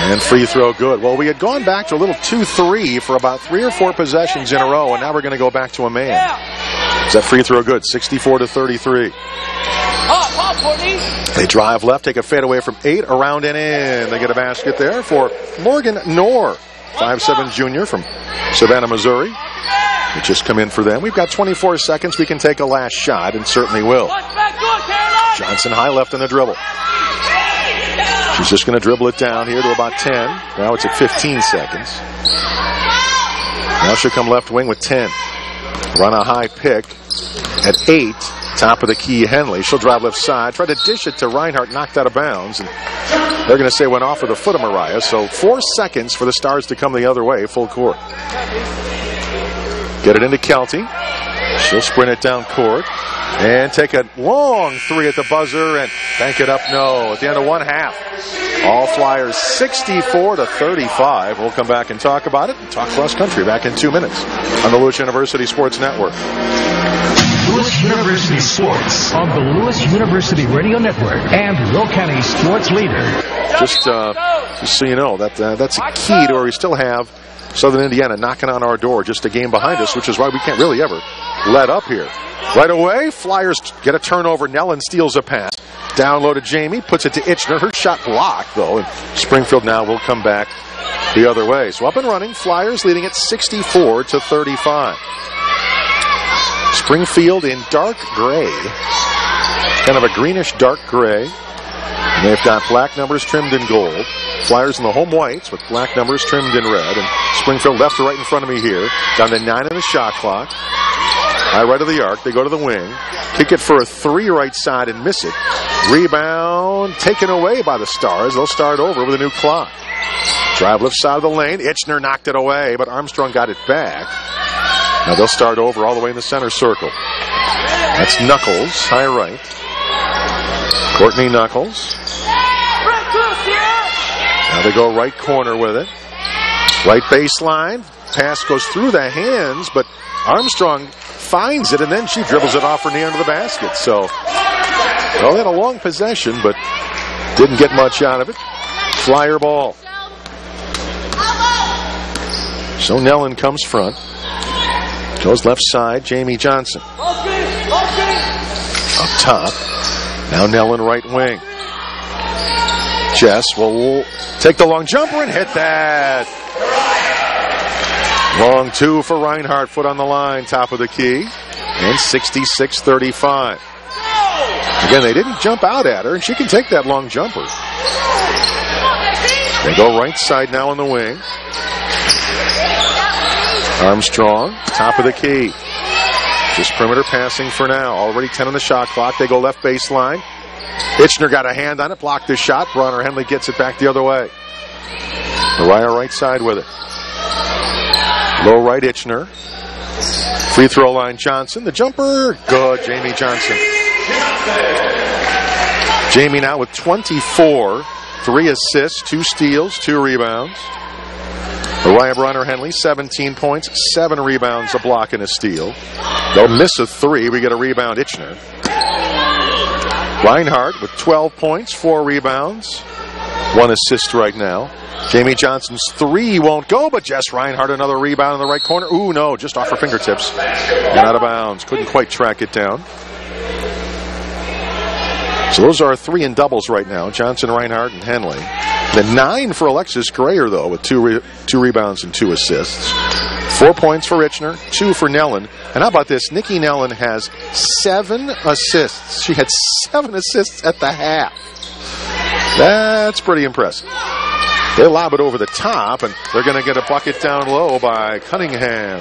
And free throw good. Well, we had gone back to a little 2-3 for about 3 or 4 possessions in a row, and now we're going to go back to a man. Is that free throw good? 64-33. They drive left, take a fadeaway from 8, around and in. They get a basket there for Morgan Knorr, 5'7" junior from Savannah, Missouri. It just come in for them. We've got 24 seconds. We can take a last shot, and certainly will. Johnson high left on the dribble. She's just going to dribble it down here to about 10. Now it's at 15 seconds. Now she'll come left wing with 10. Run a high pick at 8. Top of the key, Henley. She'll drive left side. Try to dish it to Reinhart, knocked out of bounds. And they're going to say went off with the foot of Mariyah. So 4 seconds for the Stars to come the other way, full court. Get it into Kelty. She'll sprint it down court. And take a long 3 at the buzzer and bank it up. No. At the end of one half. All Flyers 64-35. We'll come back and talk about it. And talk cross country back in 2 minutes on the Lewis University Sports Network. Lewis University Sports on the Lewis University Radio Network and Will County Sports Leader. Just so you know, that's a key to where we still have Southern Indiana knocking on our door, just a game behind us, which is why we can't really ever let up here. Right away, Flyers get a turnover. Nellen steals a pass. Down low to Jamie, puts it to Itschner. Her shot blocked, though, and Springfield now will come back the other way. So up and running, Flyers leading at 64-35. Springfield in dark gray, kind of a greenish dark gray. And they've got black numbers trimmed in gold. Flyers in the home whites with black numbers trimmed in red. And Springfield left to right in front of me here. Down to 9 in the shot clock. High right of the arc. They go to the wing. Kick it for a 3 right side and miss it. Rebound taken away by the Stars. They'll start over with a new clock. Drive left side of the lane. Itschner knocked it away, but Armstrong got it back. Now they'll start over all the way in the center circle. That's Knuckles, high right. Courtney Knuckles. Now they go right corner with it. Right baseline. Pass goes through the hands, but Armstrong finds it, and then she dribbles it off her knee under the basket. So, well, they had a long possession, but didn't get much out of it. Flyer ball. So Nellen comes front. Goes left side, Jamie Johnson. Up top. Now Nellen right wing. Jess will take the long jumper and hit that. Long 2 for Reinhart, foot on the line, top of the key. And 66-35. Again, they didn't jump out at her, and she can take that long jumper. They go right side now on the wing. Armstrong, top of the key. Just perimeter passing for now. Already 10 on the shot clock. They go left baseline. Itschner got a hand on it, blocked the shot. Bronner Henley gets it back the other way. Mariyah right side with it. Low right Itschner. Free throw line Johnson. The jumper, good. Jamie Johnson. Jamie now with 24. 3 assists, 2 steals, 2 rebounds. Mariyah Bronner Henley, 17 points, 7 rebounds, a block, and a steal. They'll miss a 3. We get a rebound, Itschner. Reinhart with 12 points, 4 rebounds, 1 assist right now. Jamie Johnson's 3 won't go, but Jess Reinhart another rebound in the right corner. Ooh, no, just off her fingertips. And out of bounds. Couldn't quite track it down. So those are 3 in doubles right now. Johnson, Reinhart, and Henley. The 9 for Alexus Grayer, though, with 2 rebounds and 2 assists. 4 points for Itschner, 2 for Nellen. And how about this? Nikki Nellen has 7 assists. She had 7 assists at the half. That's pretty impressive. They lob it over the top, and they're going to get a bucket down low by Cunningham.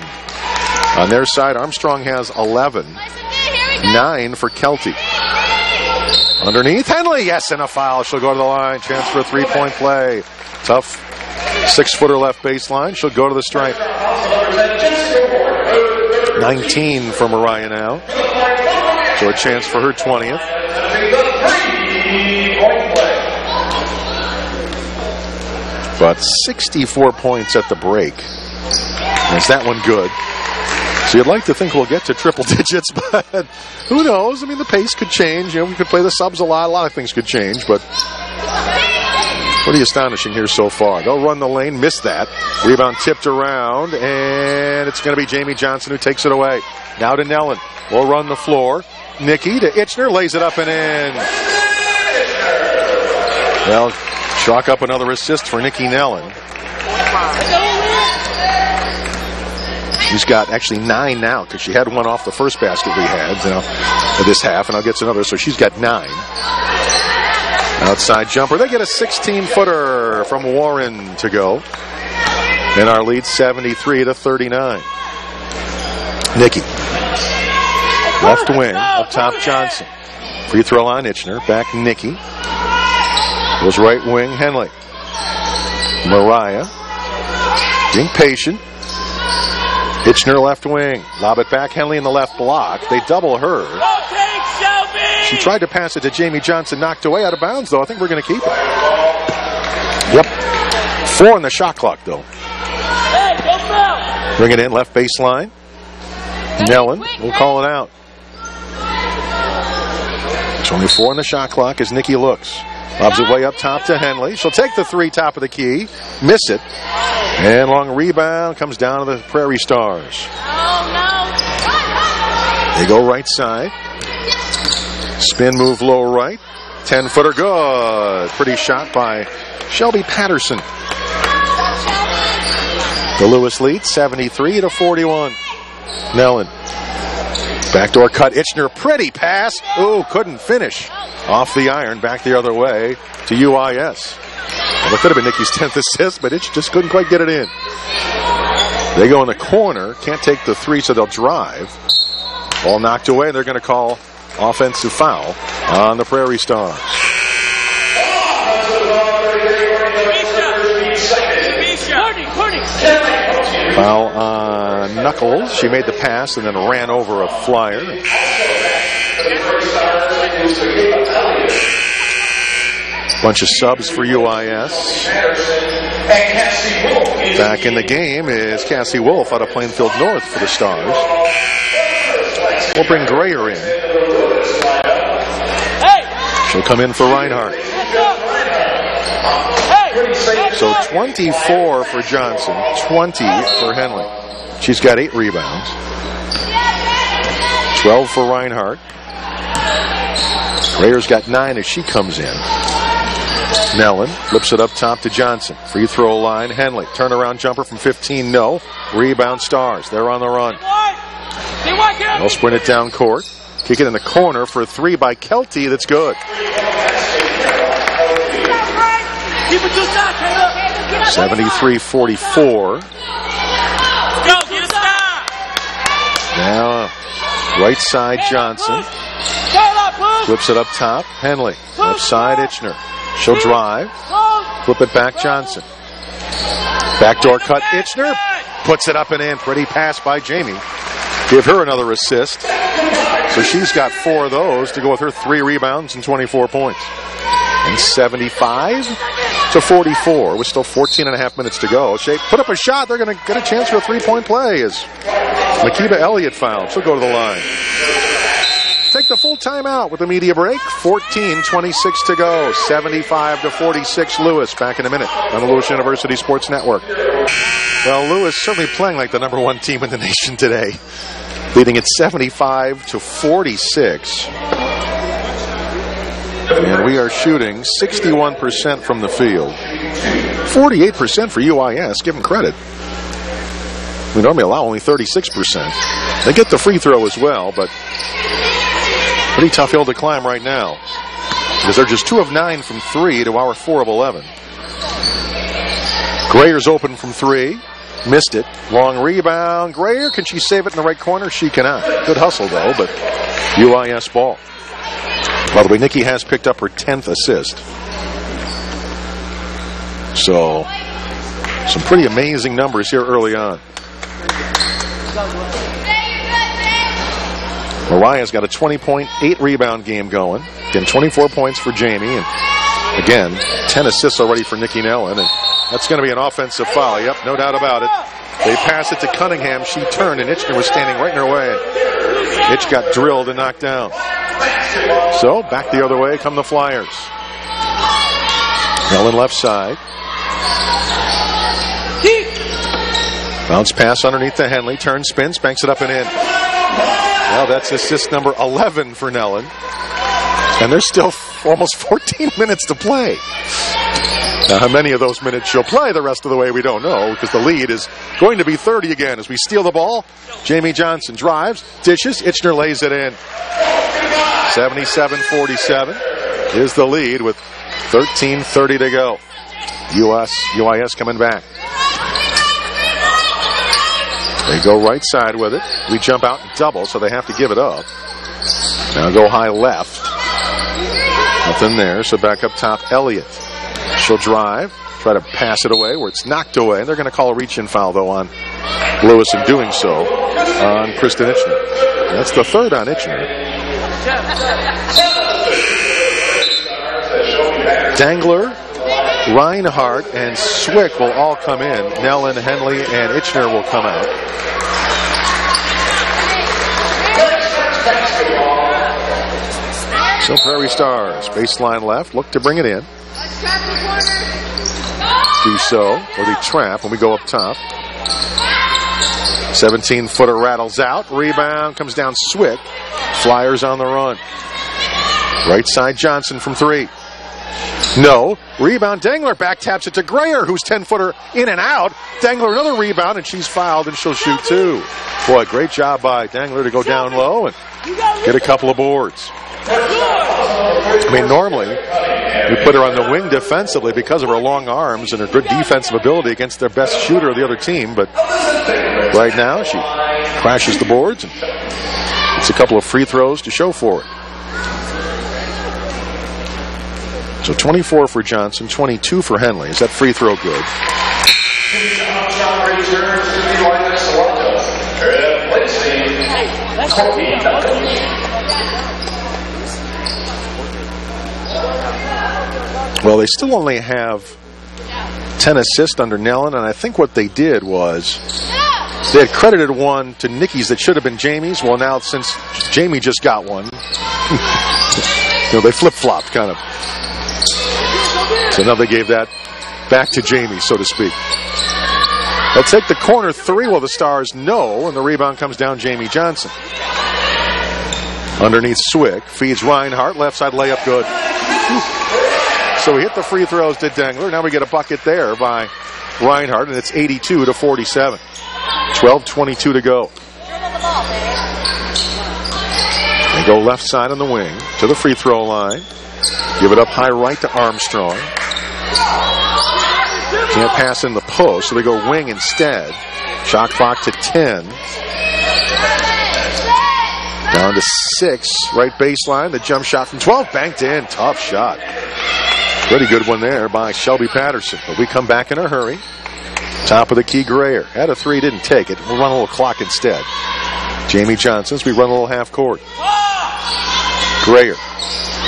On their side, Armstrong has 11. 9 for Kelty. Underneath, Henley, yes, and a foul. She'll go to the line. Chance for a three-point play. Tough 6-footer left baseline. She'll go to the stripe. 19 for Mariyah now. So a chance for her 20th. But 64 points at the break. Is that one good? So you'd like to think we'll get to triple digits, but who knows? I mean, the pace could change. You know, we could play the subs a lot. A lot of things could change, but pretty astonishing here so far. They'll run the lane, miss that. Rebound tipped around, and it's going to be Jamie Johnson who takes it away. Now to Nellen. We'll run the floor. Nikki to Itschner, lays it up and in. Well, chalk up another assist for Nikki Nellen. She's got actually 9 now because she had one off the first basket we had this half, and I'll get to another, so she's got 9. Outside jumper. They get a 16-footer from Warren to go. And our lead 73-39. Nikki. Left wing. Up top Johnson. Free throw line Itschner. Back Nikki. Goes right wing Henley. Mariyah. Being patient. Itschner left wing. Lob it back. Henley in the left block. They double her. She tried to pass it to Jamie Johnson. Knocked away out of bounds, though. I think we're going to keep it. Yep. 4 on the shot clock, though. Bring it in. Left baseline. Nellen will call it out. It's only 4 on the shot clock as Nikki looks. Lobs it way up top to Henley. She'll take the 3 top of the key. Miss it. And long rebound comes down to the Prairie Stars. They go right side. Spin move low right. 10-footer good. Pretty shot by Shelby Patterson. The Lewis lead 73-41. Nellen. Backdoor cut. Itschner. Pretty pass. Ooh, couldn't finish. Off the iron. Back the other way to UIS. Well, it could have been Nikki's 10th assist, but Itch just couldn't quite get it in. They go in the corner. Can't take the 3, so they'll drive. Ball knocked away, and they're going to call offensive foul on the Prairie Stars. Foul on Knuckles. She made the pass and then ran over a flyer. Bunch of subs for UIS. Back in the game is Cassie Wolf out of Plainfield North for the Stars. We'll bring Grayer in. She'll come in for Reinhart. So 24 for Johnson, 20 for Henley. She's got 8 rebounds. 12 for Reinhart. Grayer's got 9 as she comes in. Nellen flips it up top to Johnson. Free throw line, Henley. Turnaround jumper from 15, no. Rebound Stars. They're on the run. They'll sprint it down court. Kick it in the corner for a 3 by Kelty. That's good. 73-44. Now, right side Johnson. Flips it up top. Henley. Left side Itschner. She'll drive. Flip it back Johnson. Backdoor cut Itschner. Puts it up and in. Pretty pass by Jamie. Give her another assist. So she's got 4 of those to go with her 3 rebounds and 24 points. And 75-44 with still 14 and a half minutes to go. She put up a shot. They're going to get a chance for a 3-point play as Makiba Elliott fouled. She'll go to the line. Take the full timeout with a media break. 14:26 to go. 75-46 Lewis. Back in a minute on the Lewis University Sports Network. Well, Lewis certainly playing like the #1 team in the nation today. Leading at 75-46. And we are shooting 61% from the field. 48% for UIS. Give them credit. We normally allow only 36%. They get the free throw as well, but pretty tough hill to climb right now. because they're just 2 of 9 from 3 to our 4 of 11. Grayer's open from 3. Missed it. Long rebound. Grayer, can she save it in the right corner? She cannot. Good hustle, though, but UIS ball. By the way, Nikki has picked up her 10th assist. So, some pretty amazing numbers here early on. Mariyah's got a 20-point, 8-rebound game going. Again, 24 points for Jamie. And again, 10 assists already for Nikki Nellen. And that's going to be an offensive foul. Yep, no doubt about it. They pass it to Cunningham. She turned, and Itschner was standing right in her way. Itch got drilled and knocked down. So, back the other way come the Flyers. Nellen left side. Bounce pass underneath to Henley. Turns, spins, banks it up and in. Well, that's assist number 11 for Nellen. And there's still almost 14 minutes to play. Now, how many of those minutes she'll play the rest of the way, we don't know, because the lead is going to be 30 again as we steal the ball. Jamie Johnson drives, dishes, Itschner lays it in. 77-47 is the lead with 13:30 to go. UIS coming back. They go right side with it. We jump out and double, so they have to give it up. Now go high left. Nothing there, so back up top, Elliott. She'll drive, try to pass it away where it's knocked away. They're going to call a reach-in foul, though, on Lewis in doing so on Kristin Itschner. That's the third on Itschner. Dangler, Reinhart, and Swick will all come in. Nellen, Henley, and Itschner will come out. So Prairie Stars, baseline left, look to bring it in. Do so, or the trap when we go up top. 17-footer rattles out. Rebound comes down Swick. Flyers on the run. Right side Johnson from 3. No. Rebound. Dangler back taps it to Grayer, who's 10-footer in and out. Dangler another rebound, and she's fouled, and she'll shoot 2. Boy, great job by Dangler to go down low and get a couple of boards. I mean, normally we put her on the wing defensively because of her long arms and her good defensive ability against their best shooter of the other team. But right now she crashes the boards and gets a couple of free throws to show for it. So 24 for Johnson, 22 for Henley. Is that free throw good? Well, they still only have 10 assists under Nellen, and I think what they did was they had credited one to Nikki's that should have been Jamie's. Well, now since Jamie just got one, they flip-flopped kind of. So now they gave that back to Jamie, so to speak. They'll take the corner 3. Well, the Stars no, and the rebound comes down Jamie Johnson. Underneath Swick, feeds Reinhart, left side layup good. So we hit the free throws to Dangler. Now we get a bucket there by Reinhart, and it's 82-47. 12:22 to go. They go left side on the wing to the free throw line. Give it up high right to Armstrong. Can't pass in the post, so they go wing instead. Shot clock to 10. Down to 6. Right baseline. The jump shot from 12. Banked in. Tough shot. Pretty good one there by Shelby Patterson. But we come back in a hurry. Top of the key, Grayer. Had a 3, didn't take it. We'll run a little clock instead. Jamie Johnson, we run a little half court. Grayer.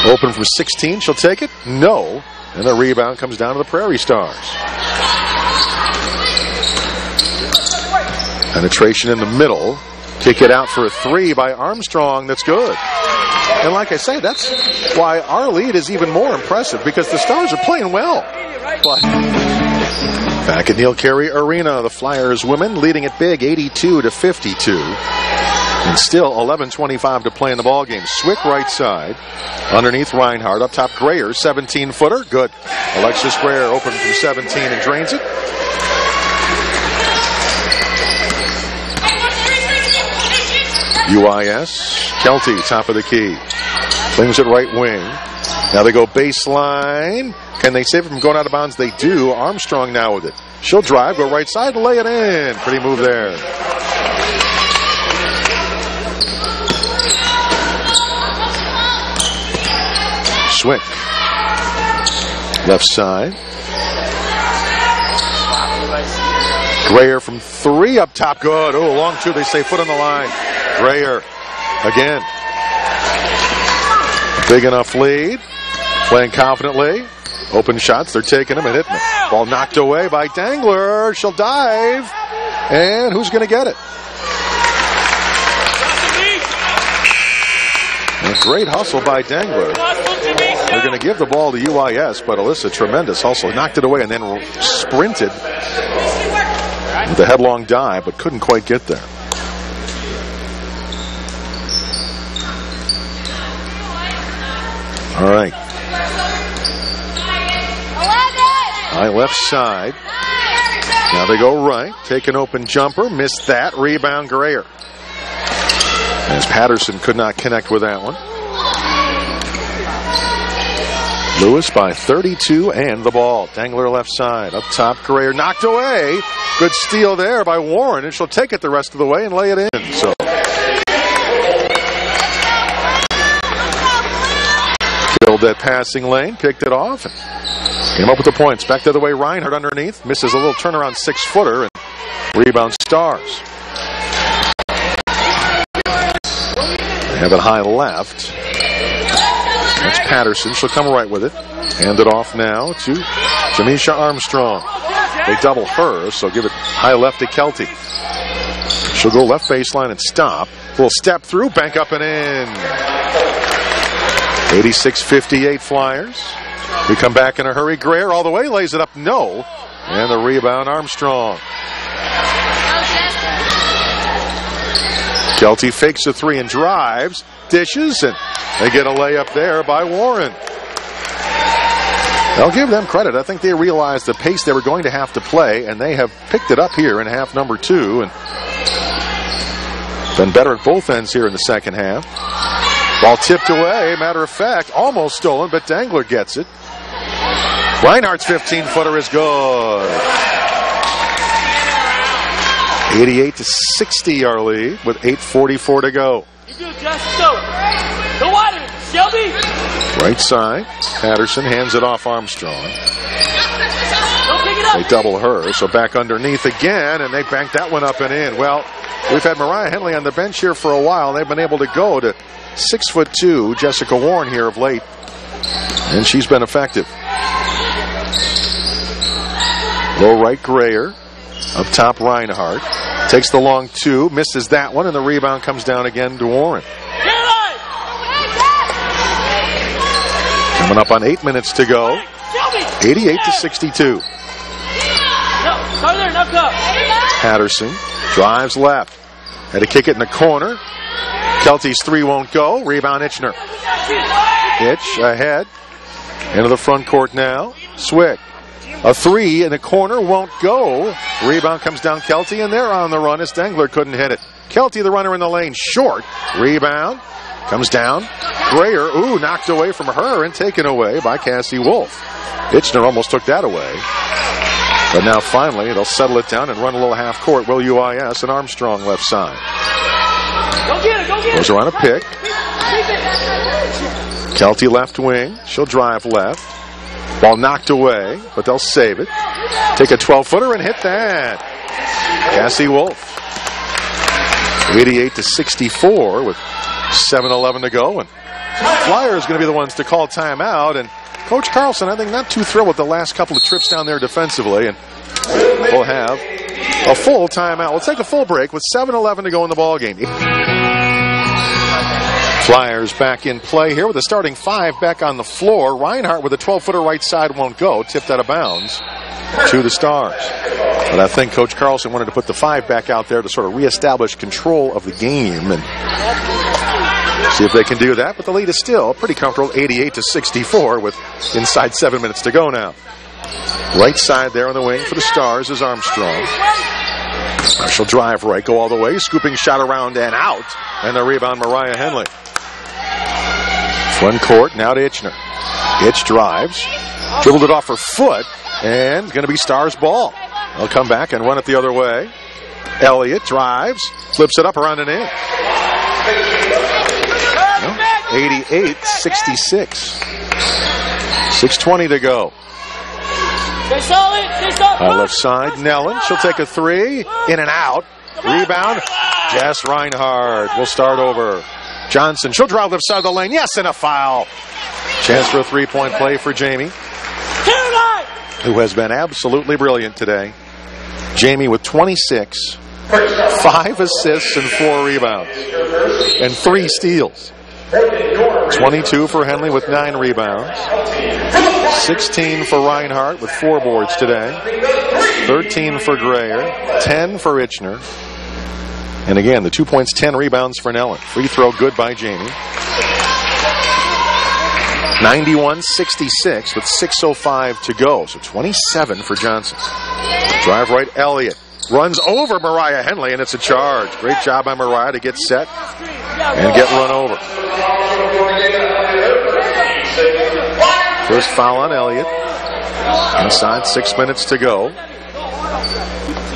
Open from 16. She'll take it? No. And the rebound comes down to the Prairie Stars. Penetration in the middle. Kick it out for a 3 by Armstrong. That's good. And like I say, that's why our lead is even more impressive, because the Stars are playing well. But back at Neil Carey Arena, the Flyers women leading it big, 82-52. And still 11:25 to play in the ballgame. Swick right side. Underneath Reinhart. Up top Grayer. 17-footer. Good. Alexus Grayer open from 17 and drains it. UIS. Kelty, top of the key. Flings it right wing. Now they go baseline. Can they save it from going out of bounds? They do. Armstrong now with it. She'll drive, go right side, lay it in. Pretty move there. Swick. Left side. Grayer from 3 up top. Good. Oh, long 2. They say foot on the line. Grayer again. Big enough lead. Playing confidently. Open shots. They're taking them and hitting them. Ball knocked away by Dangler. She'll dive. And who's going to get it? A great hustle by Dangler. They're going to give the ball to UIS, but Alyssa, tremendous hustle. Knocked it away and then sprinted with a headlong dive, but couldn't quite get there. All right. High left side. Now they go right. Take an open jumper. Missed that. Rebound Grayer. As Patterson could not connect with that one. Lewis by 32 and the ball. Dangler left side. Up top, Grayer knocked away. Good steal there by Warren, and she'll take it the rest of the way and lay it in. So filled that passing lane, picked it off, and came up with the points. Back the other way, Reinhart underneath. Misses a little turnaround 6-footer, and rebound Stars. They have it high left. That's Patterson. She'll come right with it. Hand it off now to Jamisha Armstrong. They double her, so give it high left to Kelty. She'll go left baseline and stop. Little step through, bank up and in. 86-58 Flyers. We come back in a hurry. Grayer all the way, lays it up, no. And the rebound, Armstrong. Kelty fakes a 3 and drives, dishes, and they get a layup there by Warren. I'll give them credit. I think they realized the pace they were going to have to play, and they have picked it up here in half number 2 and been better at both ends here in the second half. Ball tipped away, matter of fact, almost stolen, but Dangler gets it. Reinhardt's 15-footer is good. 88-60 our lead with 8:44 to go. Right side, Patterson hands it off Armstrong. They double her, so back underneath again, and they bank that one up and in. Well, we've had Mariyah Henley on the bench here for a while, and they've been able to go to 6'2" Jessica Warren here of late, and she's been effective. Low right Grayer, up top Reinhart, takes the long 2, misses that one, and the rebound comes down again to Warren. Coming up on 8 minutes to go, 88-62. Patterson drives left, had to kick it in the corner. Kelty's 3 won't go. Rebound Itschner. Itch ahead. Into the front court now. Swick. A 3 in the corner won't go. Rebound comes down Kelty, and they're on the run as Dangler couldn't hit it. Kelty, the runner in the lane, short. Rebound. Comes down. Grayer, knocked away from her and taken away by Cassie Wolf. Itschner almost took that away. But now finally they'll settle it down and run a little half court. Will UIS and Armstrong left side. Goes around a pick. Kelty left wing. She'll drive left. Ball knocked away, but they'll save it. Take a 12-footer and hit that. Cassie Wolf. 88-64 with 7:11 to go. And Flyers going to be the ones to call timeout. And Coach Carlson, I think, not too thrilled with the last couple of trips down there defensively. And we'll have a full timeout. We'll take a full break with 7:11 to go in the ballgame. Flyers back in play here with the starting 5 back on the floor. Reinhart with a 12-footer right side won't go. Tipped out of bounds to the Stars. But I think Coach Carlson wanted to put the 5 back out there to sort of reestablish control of the game and see if they can do that. But the lead is still pretty comfortable, 88-64 with inside 7 minutes to go now. Right side there on the wing for the Stars is Armstrong. She'll drive right, go all the way. Scooping shot around and out. And the rebound, Mariyah Henley. Front court, now to Itschner. Itch drives, dribbled it off her foot, and going to be Star's ball. They'll come back and run it the other way. Elliott drives, flips it up around and in. 88-66. 6:20 to go. Left side, Nellen. She'll take a three. In and out. Rebound. Jess Reinhart will start over. Johnson, she'll drive left side of the lane. Yes, and a foul. Chance for a three-point play for Jamie, who has been absolutely brilliant today. Jamie with 26, 5 assists and 4 rebounds, and 3 steals. 22 for Henley with 9 rebounds. 16 for Reinhart with 4 boards today. 13 for Grayer. 10 for Itschner. And again, the 2 points, 10 rebounds for Nellen. Free throw good by Jamie. 91-66 with 6:05 to go. So 27 for Johnson. Drive right, Elliott. Runs over Mariyah Henley, and it's a charge. Great job by Mariyah to get set and get run over. First foul on Elliott. Inside 6 minutes to go.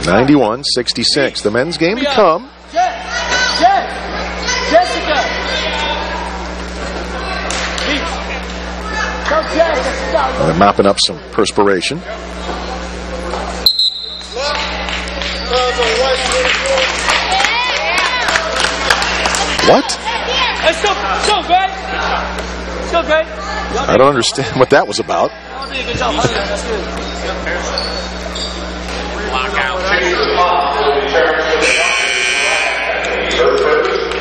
91-66. The men's game to come. They're mopping up some perspiration. What? I don't understand what that was about.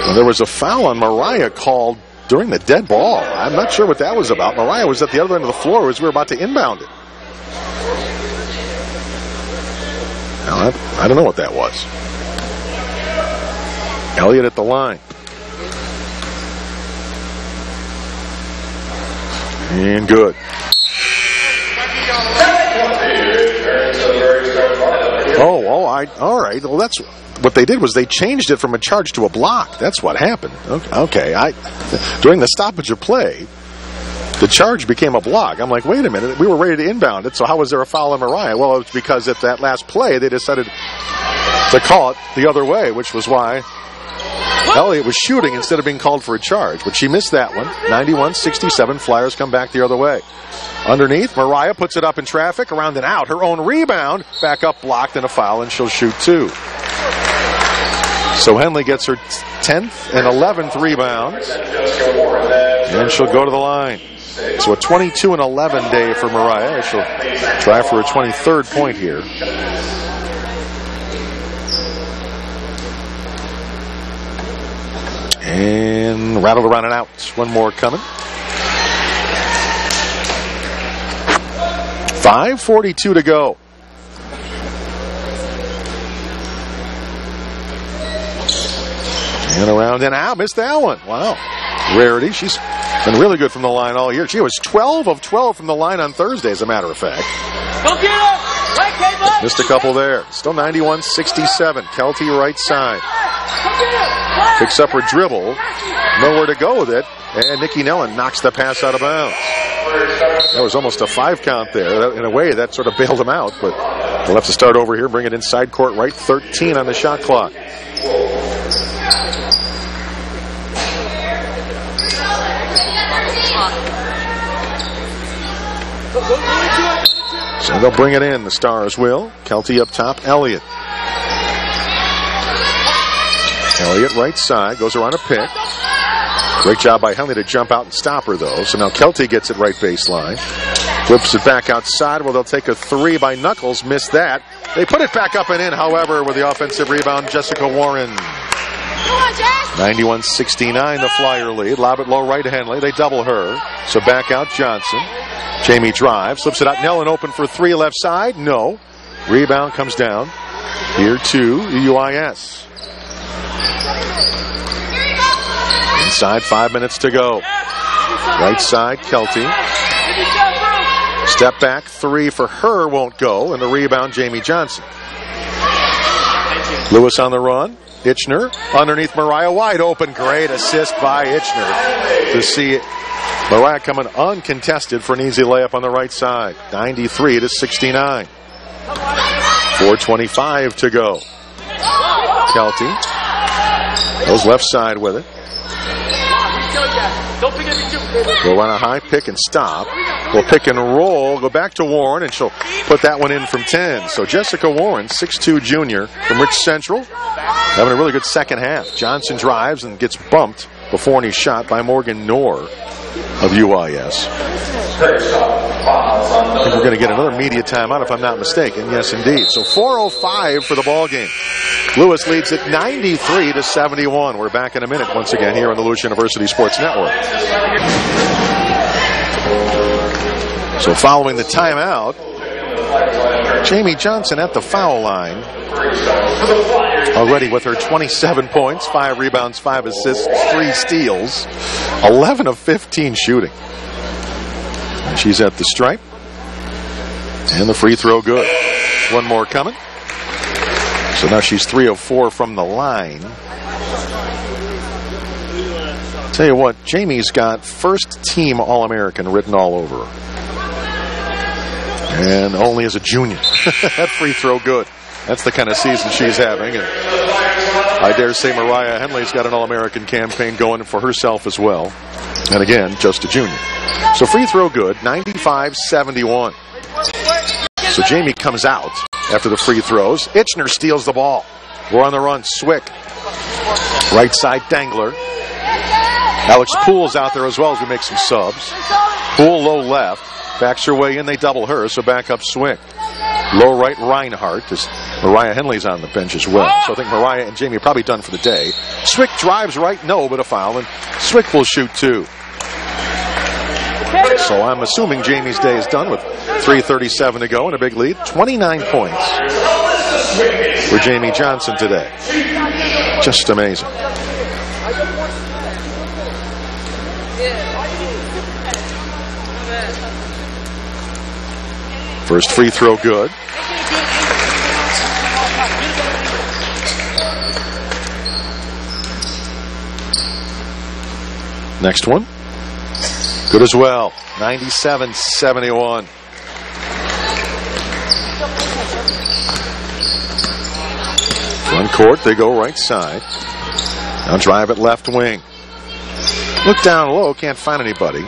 Well, there was a foul on Mariyah called during the dead ball. I'm not sure what that was about. Mariyah was at the other end of the floor as we were about to inbound it. Now, I don't know what that was. Elliott at the line. And good. All right. Well, that's what they did was they changed it from a charge to a block. That's what happened. Okay. During the stoppage of play, the charge became a block. I'm like, wait a minute. We were ready to inbound it, so how was there a foul on Mariyah? Well, it was because at that last play, they decided to call it the other way, which was why Elliott was shooting instead of being called for a charge. But she missed that one. 91-67. Flyers come back the other way. Underneath, Mariyah puts it up in traffic, around and out. Her own rebound, back up, blocked, and a foul, and she'll shoot 2. So Henley gets her 10th and 11th rebounds, and she'll go to the line. So a 22-11 day for Mariyah. She'll try for a 23rd point here. And rattled around and out. One more coming. 5:42 to go. And around and out. Missed that one. Wow. Rarity. She's been really good from the line all year. She was 12 of 12 from the line on Thursday, as a matter of fact. Go get her! Right, missed a couple there. Still 91-67. Kelty right side. Picks up her dribble. Nowhere to go with it. And Nikki Nellen knocks the pass out of bounds. That was almost a 5 count there. In a way, that sort of bailed them out. But they'll have to start over here. Bring it inside court right. 13 on the shot clock. So they'll bring it in. The Stars will. Kelty up top. Elliott. Elliott right side. Goes around a pick. Great job by Henley to jump out and stop her, though. So now Kelty gets it right baseline. Flips it back outside. Well, they'll take a 3 by Knuckles. Missed that. They put it back up and in, however, with the offensive rebound, Jessica Warren. 91-69, the Flyer lead. Lob it low right to Henley. They double her. So back out Johnson. Jamie drives. Slips it out. Nellen open for 3 left side. No. Rebound comes down. Here to UIS. Inside, 5 minutes to go. Right side, Kelty. Step back, 3 for her won't go, and the rebound, Jamie Johnson. Lewis on the run. Itschner underneath Mariyah, wide open. Great assist by Itschner to see Mariyah coming uncontested for an easy layup on the right side. 93-69. 4:25 to go. Kelty goes left side with it. Go on a high pick and stop. We'll pick and roll. Go back to Warren, and she'll put that one in from 10. So Jessica Warren, 6'2 junior from Rich Central, having a really good second half. Johnson drives and gets bumped before any shot by Morgan Knorr of UIS. I think we're going to get another media timeout if I'm not mistaken. Yes, indeed. So 4:05 for the ball game. Lewis leads at 93-71. We're back in a minute once again here on the Lewis University Sports Network. So following the timeout, Jamie Johnson at the foul line. Already with her 27 points, 5 rebounds, 5 assists, 3 steals, 11 of 15 shooting. And she's at the stripe. And the free throw good. One more coming. So now she's 3 of 4 from the line. Tell you what, Jamie's got first team All-American written all over her. And only as a junior. That free throw good. That's the kind of season she's having. And I dare say Mariyah Henley's got an All-American campaign going for herself as well. And again, just a junior. So free throw good, 95-71. So Jamie comes out after the free throws. Itschner steals the ball. We're on the run. Swick. Right side dangler. Alex Poole's out there as well as we make some subs. Poole low left. Backs her way in. They double her. So back up Swick. Low right Reinhart. As Mariyah Henley's on the bench as well. So I think Mariyah and Jamie are probably done for the day. Swick drives right. No, but a foul. And Swick will shoot 2. So I'm assuming Jamie's day is done with 3:37 to go and a big lead. 29 points for Jamie Johnson today. Just amazing. First free throw good. Next one. Good as well. 97-71. Front court, they go right side. Now drive at left wing. Look down low, can't find anybody.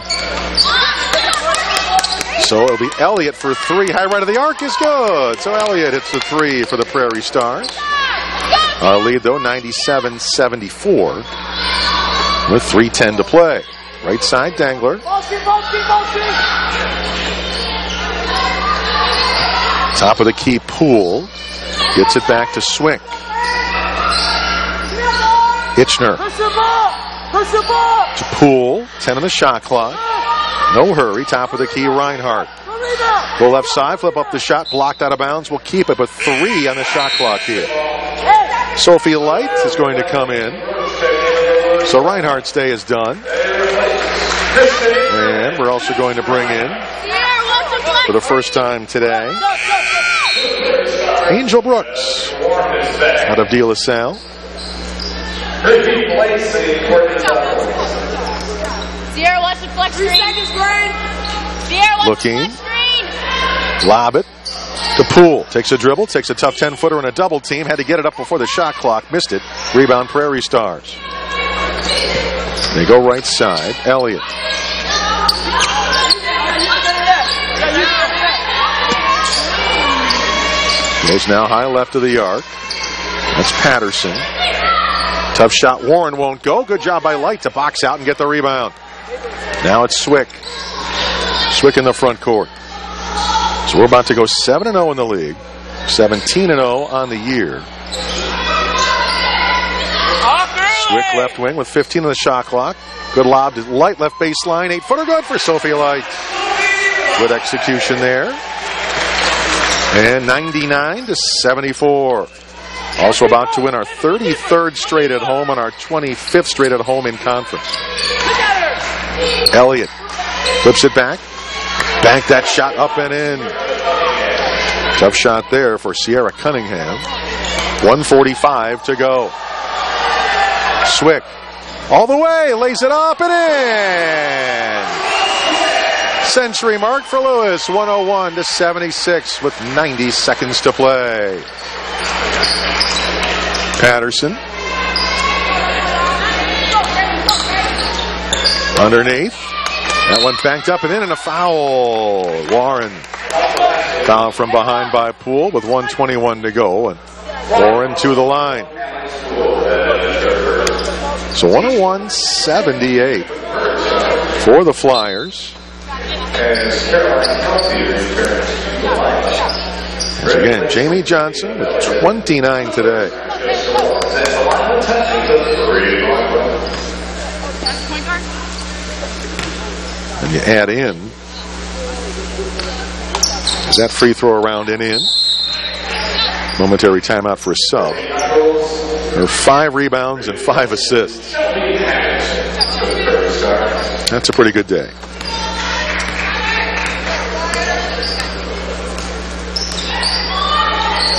So it'll be Elliott for 3. High right of the arc is good. So Elliott hits the 3 for the Prairie Stars. Our lead, though, 97-74 with 3:10 to play. Right side dangler. Top of the key Poole. Gets it back to Swick. Itschner. To Poole. 10 on the shot clock. No hurry. Top of the key Reinhart. Go left side. Flip up the shot. Blocked out of bounds. We'll keep it, but 3 on the shot clock here. Sophie Light is going to come in. So Reinhardt's day is done. And we're also going to bring in, for the first time today, Angel Brooks out of De La Salle. Sierra, watch the flex screen. 3 seconds, Brian. Sierra, watch Looking. the flex screen. Lob it to Poole. Takes a dribble, takes a tough 10-footer and a double team. Had to get it up before the shot clock. Missed it. Rebound Prairie Stars. They go right side. Elliott. Goes now high left of the arc. That's Patterson. Tough shot. Warren won't go. Good job by Light to box out and get the rebound. Now it's Swick. Swick in the front court. So we're about to go 7-0 in the league. 17-0 on the year. Swick left wing with 15 on the shot clock. Good lob to Light left baseline. 8-footer good for Sophie Light. Good execution there. And 99-74. Also about to win our 33rd straight at home and our 25th straight at home in conference. Elliott flips it back. Banked that shot up and in. Tough shot there for Sierra Cunningham. 1:45 to go. Swick all the way, lays it up and in. Century mark for Lewis, 101-76 with 90 seconds to play. Patterson. Underneath. That one banked up and in, and a foul. Warren. Foul from behind by Poole with 1:21 to go, and Warren to the line. So 101-78 for the Flyers. Once again, Jamie Johnson with 29 today. And you add in, is that free throw around and in? Momentary timeout for a sub. There are 5 rebounds and 5 assists. That's a pretty good day.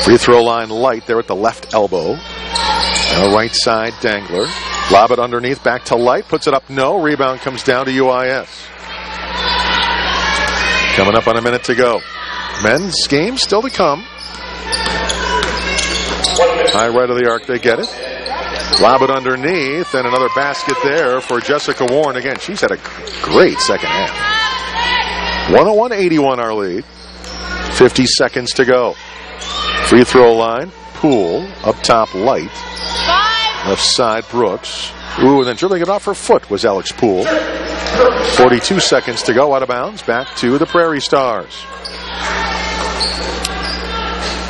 Free throw line light there at the left elbow. Now right side Dangler. Lob it underneath, back to Light. Puts it up, no. Rebound comes down to UIS. Coming up on a minute to go. Men's game still to come. High right of the arc, they get it. Lob it underneath, and another basket there for Jessica Warren. Again, she's had a great second half. 101-81 our lead. 50 seconds to go. Free throw line, Poole. Up top, Light. Left side, Brooks. Ooh, and then dribbling it off her foot was Alex Poole. 42 seconds to go, out of bounds. Back to the Prairie Stars.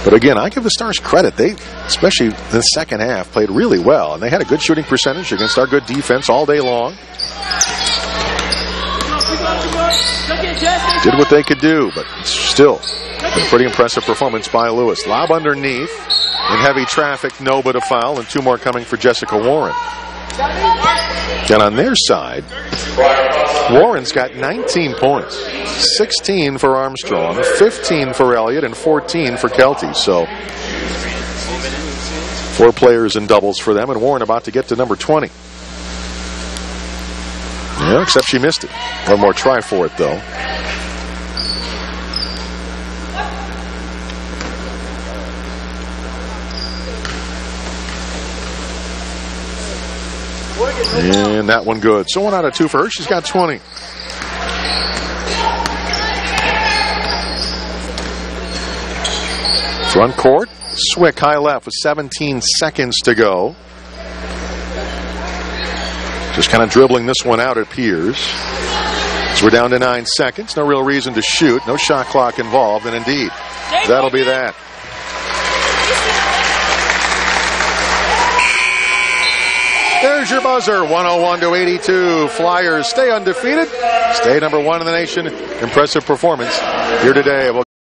But again, I give the Stars credit. They, especially in the second half, played really well. And they had a good shooting percentage against our good defense all day long. Did what they could do, but still a pretty impressive performance by Lewis. Lob underneath. In heavy traffic, no but a foul, and 2 more coming for Jessica Warren. And on their side, Warren's got 19 points. 16 for Armstrong, 15 for Elliott, and 14 for Kelty. So 4 players in doubles for them, and Warren about to get to number 20. Yeah, except she missed it. One more try for it, though. And that one good. So 1 out of 2 for her. She's got 20. Front court. Swick high left with 17 seconds to go. Just kind of dribbling this one out, it appears. So we're down to 9 seconds. No real reason to shoot. No shot clock involved. And indeed, that'll be that. There's your buzzer, 101-82. Flyers stay undefeated. Stay number 1 in the nation. Impressive performance here today.